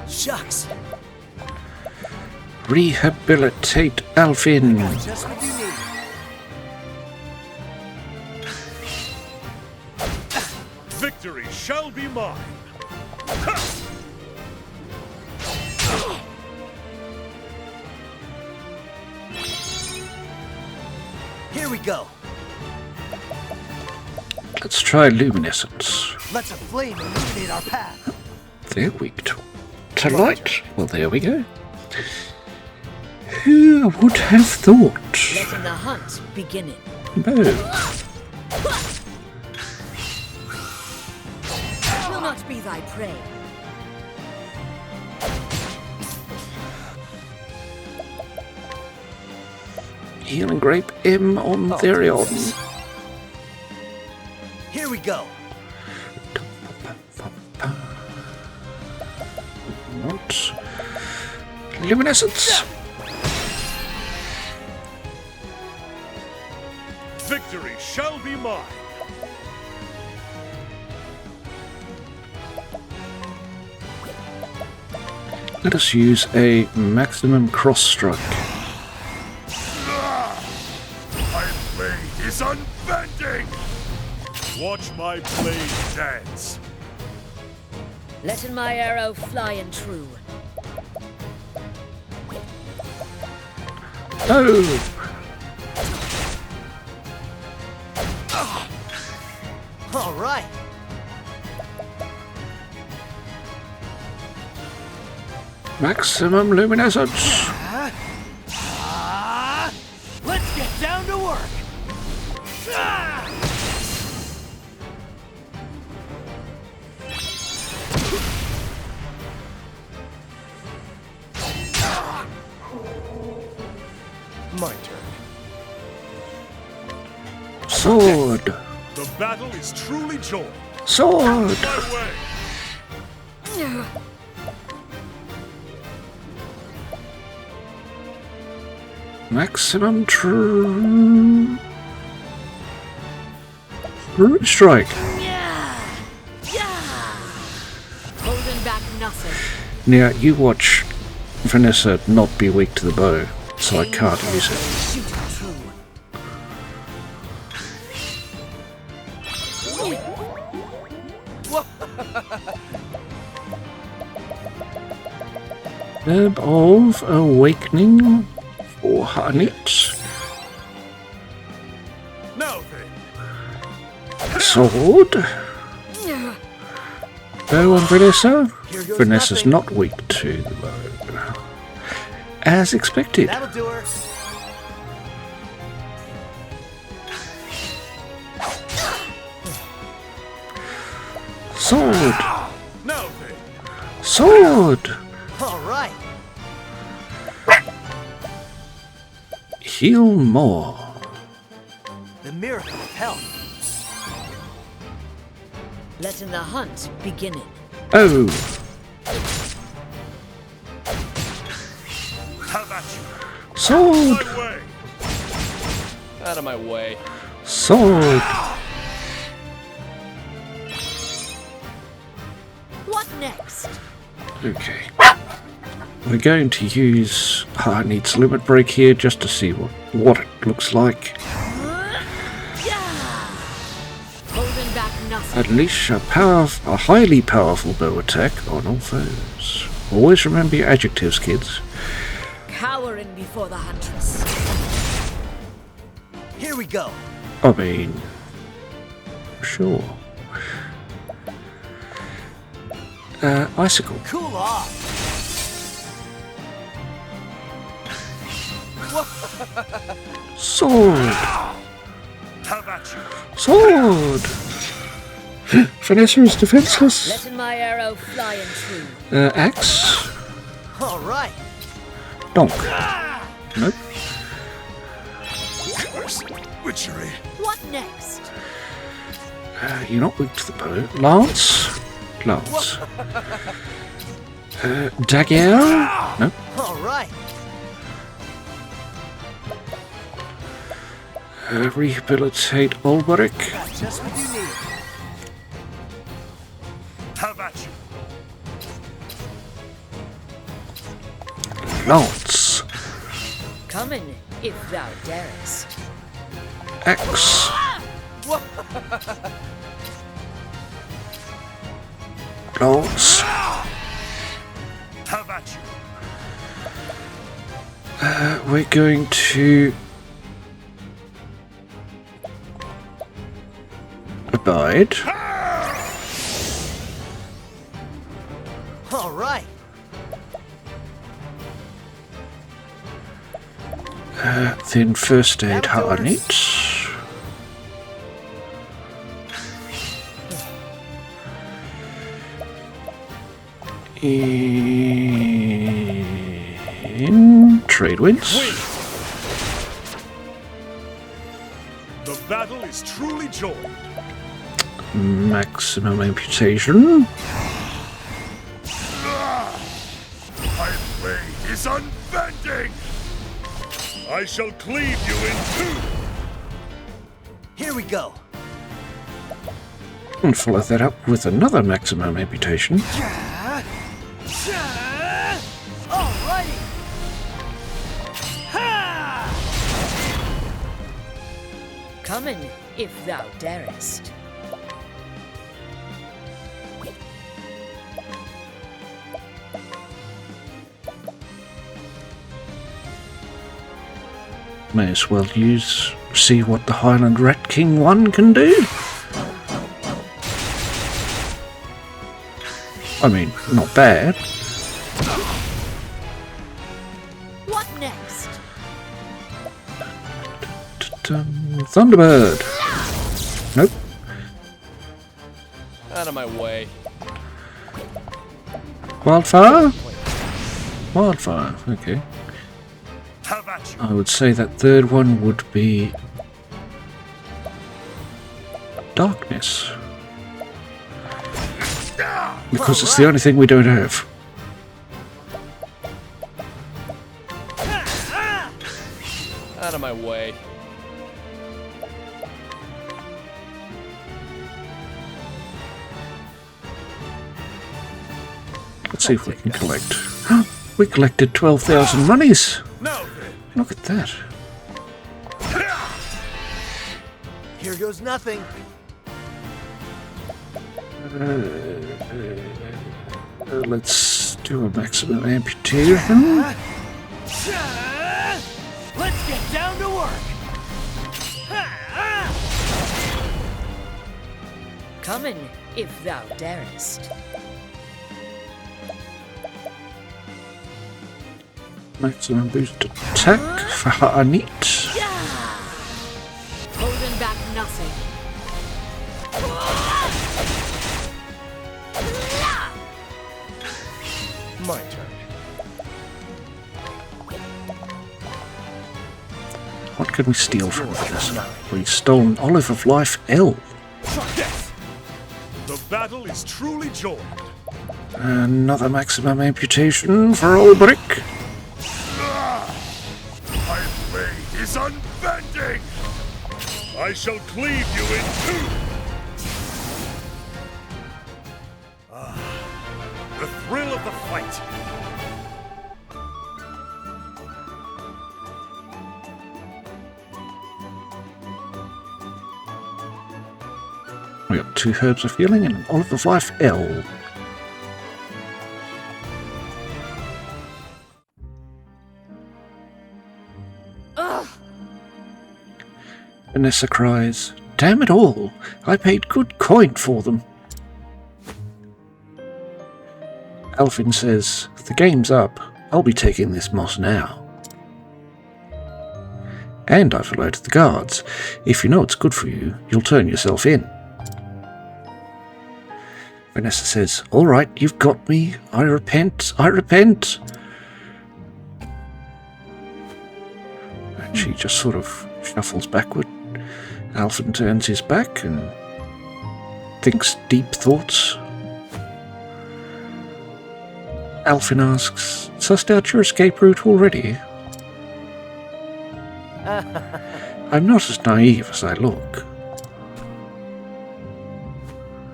Shucks. Rehabilitate Alfyn. Just what you need. Victory shall be mine. Here we go. Let's try luminescence. Let's a flame illuminate our path. They're weak to light. Well, there we go. Who would have thought? Letting the hunt beginning. No. Will not be thy prey. Healing grape M on Therion. Here we go. Not luminescence. Victory shall be mine. Let us use a maximum cross strike. My blade is unbending. Watch my blade dance. Letting my arrow fly and true. Oh! All right. Maximum luminescence. Let's get down to work. My turn. Sword. The battle is truly joy. Sword. My way. Maximum true strike. Holding back nothing. Now you watch Vanessa not be weak to the bow, so I can't use it. Shooting true. Herb of Awakening for Harnett. Now then. Sword. Bow on Vanessa. Here goes Vanessa's nothing. not weak to the bow. As expected. That'll do her. Sword. Now then. Sword. All right. Heal more. The miracle of health. Letting the hunt beginning. Oh. Have at you. Sword. My way. Out of my way. Sword. What next? Okay. We're going to use Harnett's Limit Break here just to see what it looks like. Holding back nothing. Unleash a highly powerful bow attack on all foes. Always remember your adjectives, kids. Cowering before the huntress. Here we go. I mean, sure. Icicle. Cool off. Sword! Have at you. Sword! Vanessa is defenseless. Letting my arrow fly and true. Axe. All right. Donk. Nope. Witchery. What next? You're not weak to the bow. Lance. Lance. Dagger. Nope. All right. Rehabilitate Olberic. Got just what you need. Have at you. Lance. Coming, if thou darest. Axe. Lance. Have at you. We're going to abide. All right. Then first aid Harnit. In trade winds. The battle is truly joined. Maximum amputation. My blade is unbending. I shall cleave you in two. Here we go. And follow that up with another maximum amputation. Alrighty. Coming, if thou darest. May as well see what the Highland Rat King 1 can do. I mean, not bad. What next? Thunderbird. Nope. Out of my way. Wildfire? Wildfire, okay. Have at you. I would say that third one would be darkness. Because it's the only thing we don't have. Out of my way. Let's see if we can collect. We collected 12,000 monies. Now Look at that. Here goes nothing. Let's do a maximum amputation. Let's get down to work. Coming, if thou darest. Maximum boost attack for Harnit. Holding back nothing. My turn. What can we steal from this? We've stolen Olive of Life L. yes. The battle is truly joined. Another maximum amputation for Olberic. My blade is unbending. I shall cleave you in two. The thrill of the fight. We got 2 herbs of healing and an Olive of Life L. Vanessa cries, "Damn it all! I paid good coin for them." Alfyn says, "The game's up. I'll be taking this moss now." And I've alerted the guards. If you know it's good for you, you'll turn yourself in. Vanessa says, "All right, you've got me. I repent. I repent." And she just sort of shuffles backward. Alfyn turns his back and thinks deep thoughts. Alfyn asks, "Sussed out your escape route already?" "I'm not as naive as I look.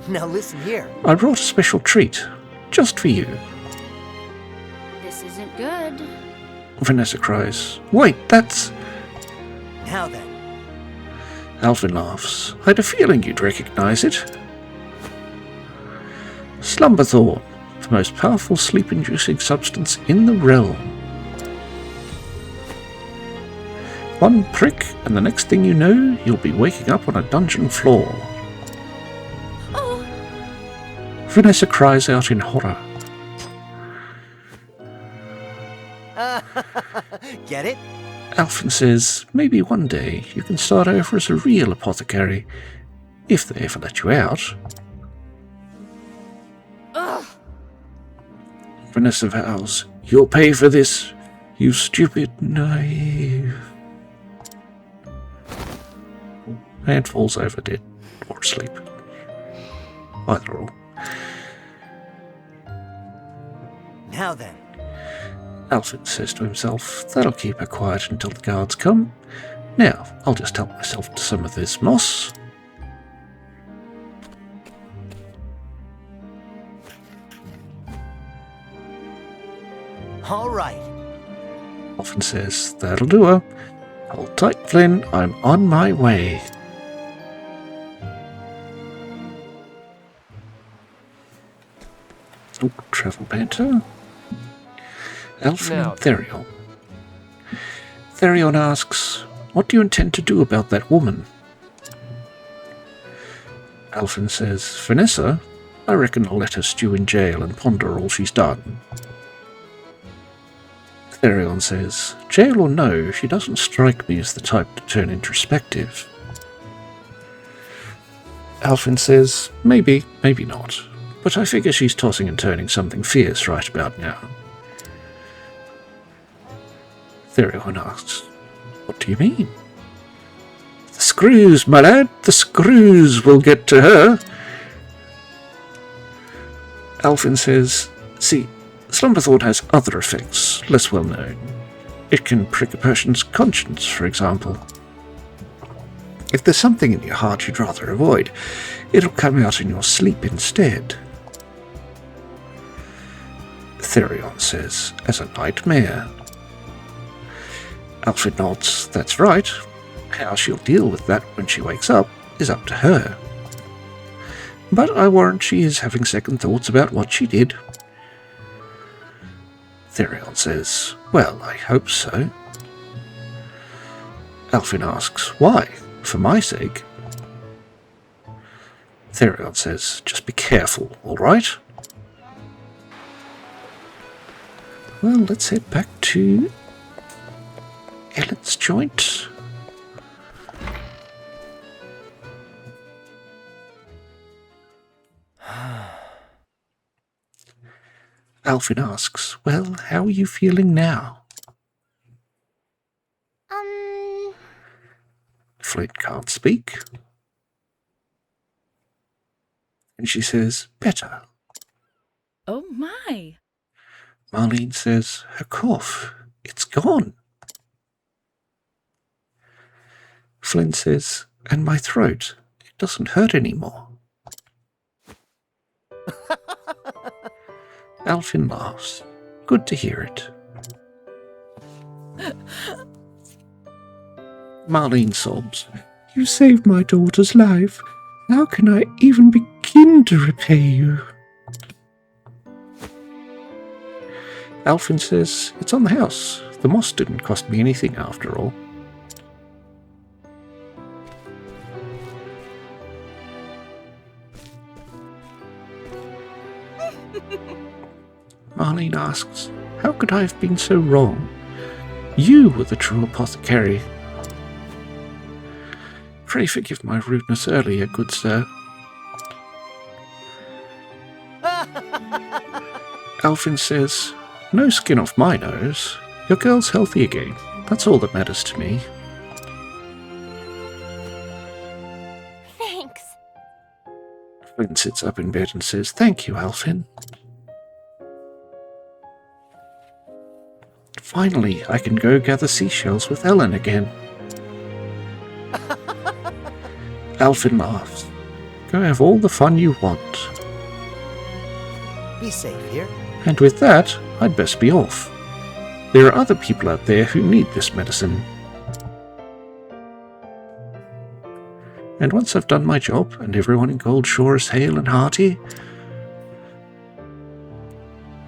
Now listen here. I brought a special treat, just for you." This isn't good. Vanessa cries, "Wait, that's..." Now then. Alfyn laughs. "I had a feeling you'd recognize it. Slumberthorn, the most powerful sleep-inducing substance in the realm. One prick, and the next thing you know, you'll be waking up on a dungeon floor." Oh, Vanessa cries out in horror. Get it? Alfyn says, "Maybe one day you can start over as a real apothecary, if they ever let you out." ugh. Vanessa vows, "You'll pay for this, you stupid naive." And falls over dead or asleep. Either or. Now then. Alfyn says to himself, "That'll keep her quiet until the guards come. Now, I'll just help myself to some of this moss." All right. Alfyn says, "That'll do her. Hold tight, Flynn. I'm on my way." Oh, travel banter. Alfyn Now and Therion. Therion asks, "What do you intend to do about that woman?" Alfyn says, "Vanessa, I reckon I'll let her stew in jail and ponder all she's done." Therion says, "Jail or no, she doesn't strike me as the type to turn introspective." Alfyn says, "Maybe, maybe not. But I figure she's tossing and turning something fierce right about now." Therion asks, "What do you mean?" "The screws, my lad, the screws will get to her." Alfyn says, "See, Slumberthorn has other effects, less well known. It can prick a person's conscience, for example. If there's something in your heart you'd rather avoid, it'll come out in your sleep instead." Therion says, "As a nightmare." Alfyn nods, "That's right. How she'll deal with that when she wakes up is up to her. But I warrant she is having second thoughts about what she did." Therion says, "Well, I hope so." Alfyn asks, "Why? For my sake?" Therion says, "Just be careful, all right?" Well, let's head back to Ellen's joint. Alfyn asks, "Well, how are you feeling now?" Flynn can't speak. And she says, "Better." Oh my. Marlene says, "Her cough, it's gone." Flynn says, "And my throat, it doesn't hurt anymore." Alfyn laughs. "Good to hear it." Marlene sobs, "You saved my daughter's life. How can I even begin to repay you?" Alfyn says, "It's on the house. The moss didn't cost me anything after all." Marlene asks, "How could I have been so wrong? You were the true apothecary. Pray forgive my rudeness earlier, good sir. Alfyn says, "No skin off my nose. Your girl's healthy again. That's all that matters to me." Thanks. Flynn sits up in bed and says, "Thank you, Alfyn. Finally, I can go gather seashells with Ellen again." Alfyn laughs. "Go have all the fun you want." Be safe here. And with that, I'd best be off. There are other people out there who need this medicine. And once I've done my job and everyone in Goldshore is hale and hearty,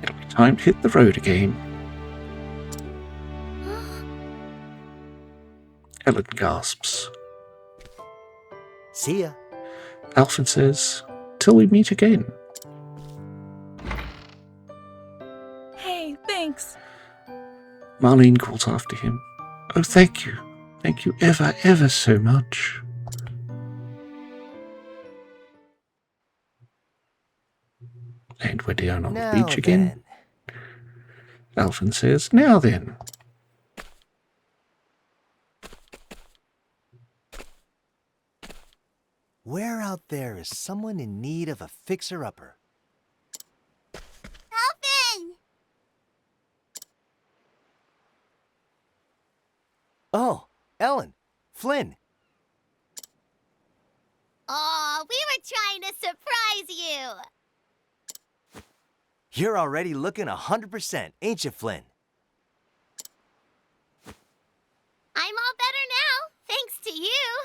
it'll be time to hit the road again. Ellen gasps. See ya. Alfyn says, "Till we meet again." Hey, thanks. Marlene calls after him. "Oh, thank you. Thank you ever, ever so much." And we're down on the beach again. Alfyn says, "Now then." Where out there is someone in need of a fixer-upper? Alfyn! Oh, Ellen, Flynn. Aw, we were trying to surprise you. You're already looking 100%, ain't you, Flynn? I'm all better now, thanks to you.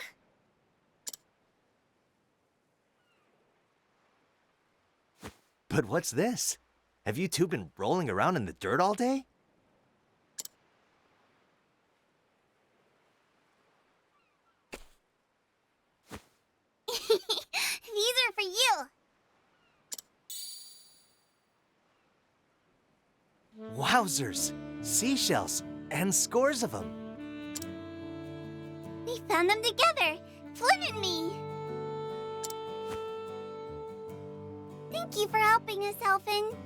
But what's this? Have you two been rolling around in the dirt all day? These are for you. Wowzers! Seashells, and scores of them. We found them together, Flynn and me. Thank you for helping us, Alfyn.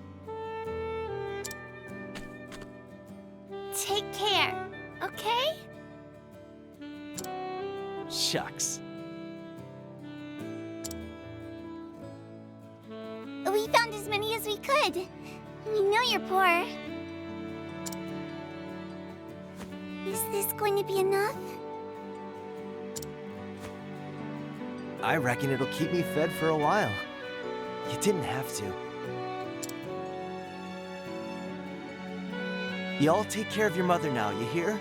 Take care, okay? Shucks. We found as many as we could. We know you're poor. Is this going to be enough? I reckon it'll keep me fed for a while. You didn't have to. Y'all take care of your mother now, you hear?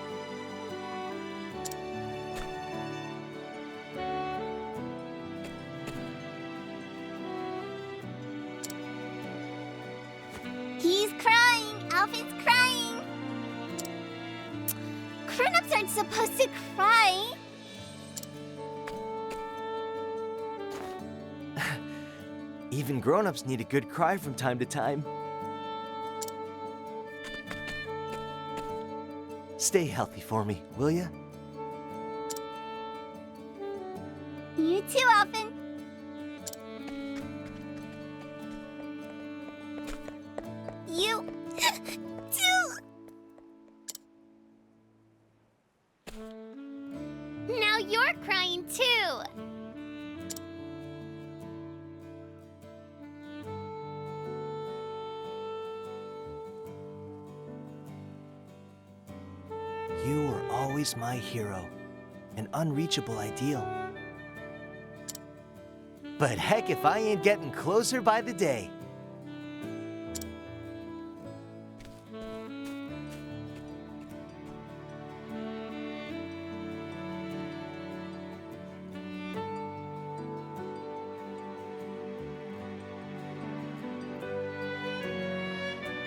He's crying! Alfyn's crying! Grown-ups aren't supposed to cry. Even grown-ups need a good cry from time to time. Stay healthy for me, will ya? You too, Alfyn. You too. Now you're crying too. You were always my hero, an unreachable ideal. But heck if I ain't getting closer by the day.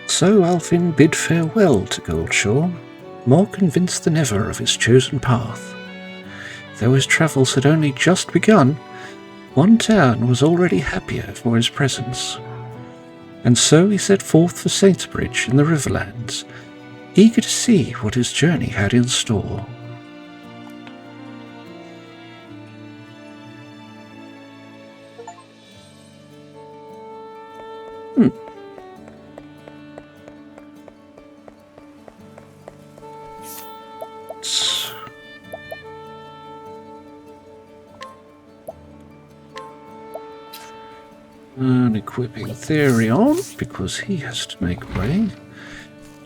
So Alfyn bid farewell to Goldshore, more convinced than ever of his chosen path. Though his travels had only just begun, one town was already happier for his presence. And so he set forth for Saintsbridge in the Riverlands, eager to see what his journey had in store. And equipping Therion, because he has to make way.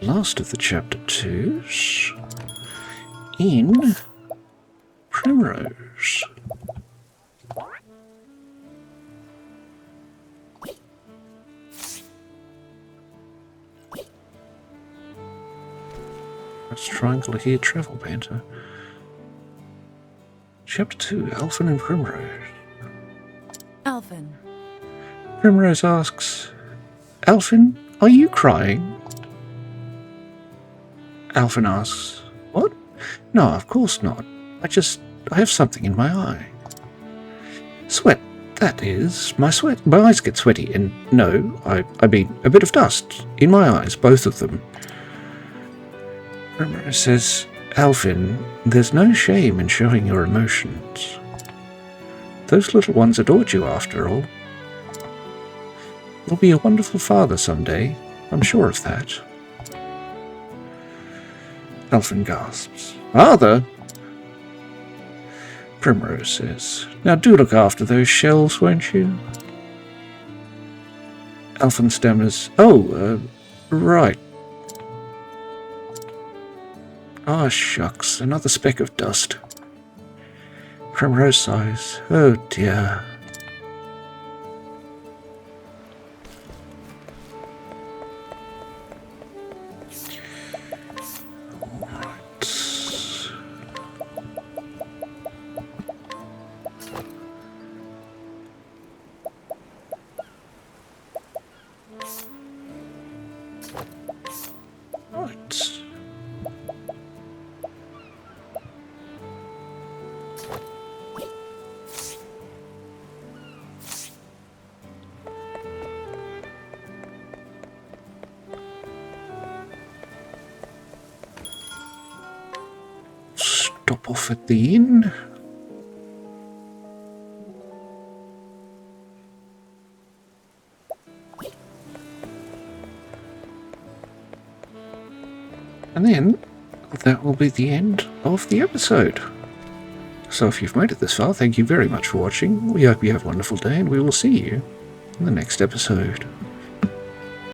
Last of the chapter 2s in Primrose. Let's triangle here, travel banter. Chapter 2, Alfyn and Primrose. Alfyn. Primrose asks, Alfyn, are you crying? Alfyn asks, what? No, of course not. I have something in my eye. Sweat, that is. My eyes get sweaty, and no, I mean a bit of dust in my eyes, both of them. Primrose says, Alfyn, there's no shame in showing your emotions. Those little ones adored you after all. You'll be a wonderful father someday, I'm sure of that. Alfyn gasps. Father? Primrose says, now do look after those shells, won't you? Alfyn stammers, right. Ah, shucks, another speck of dust. Primrose sighs, oh dear. Stop off at the inn. And then that will be the end of the episode. So if you've made it this far, thank you very much for watching. We hope you have a wonderful day, and we will see you in the next episode.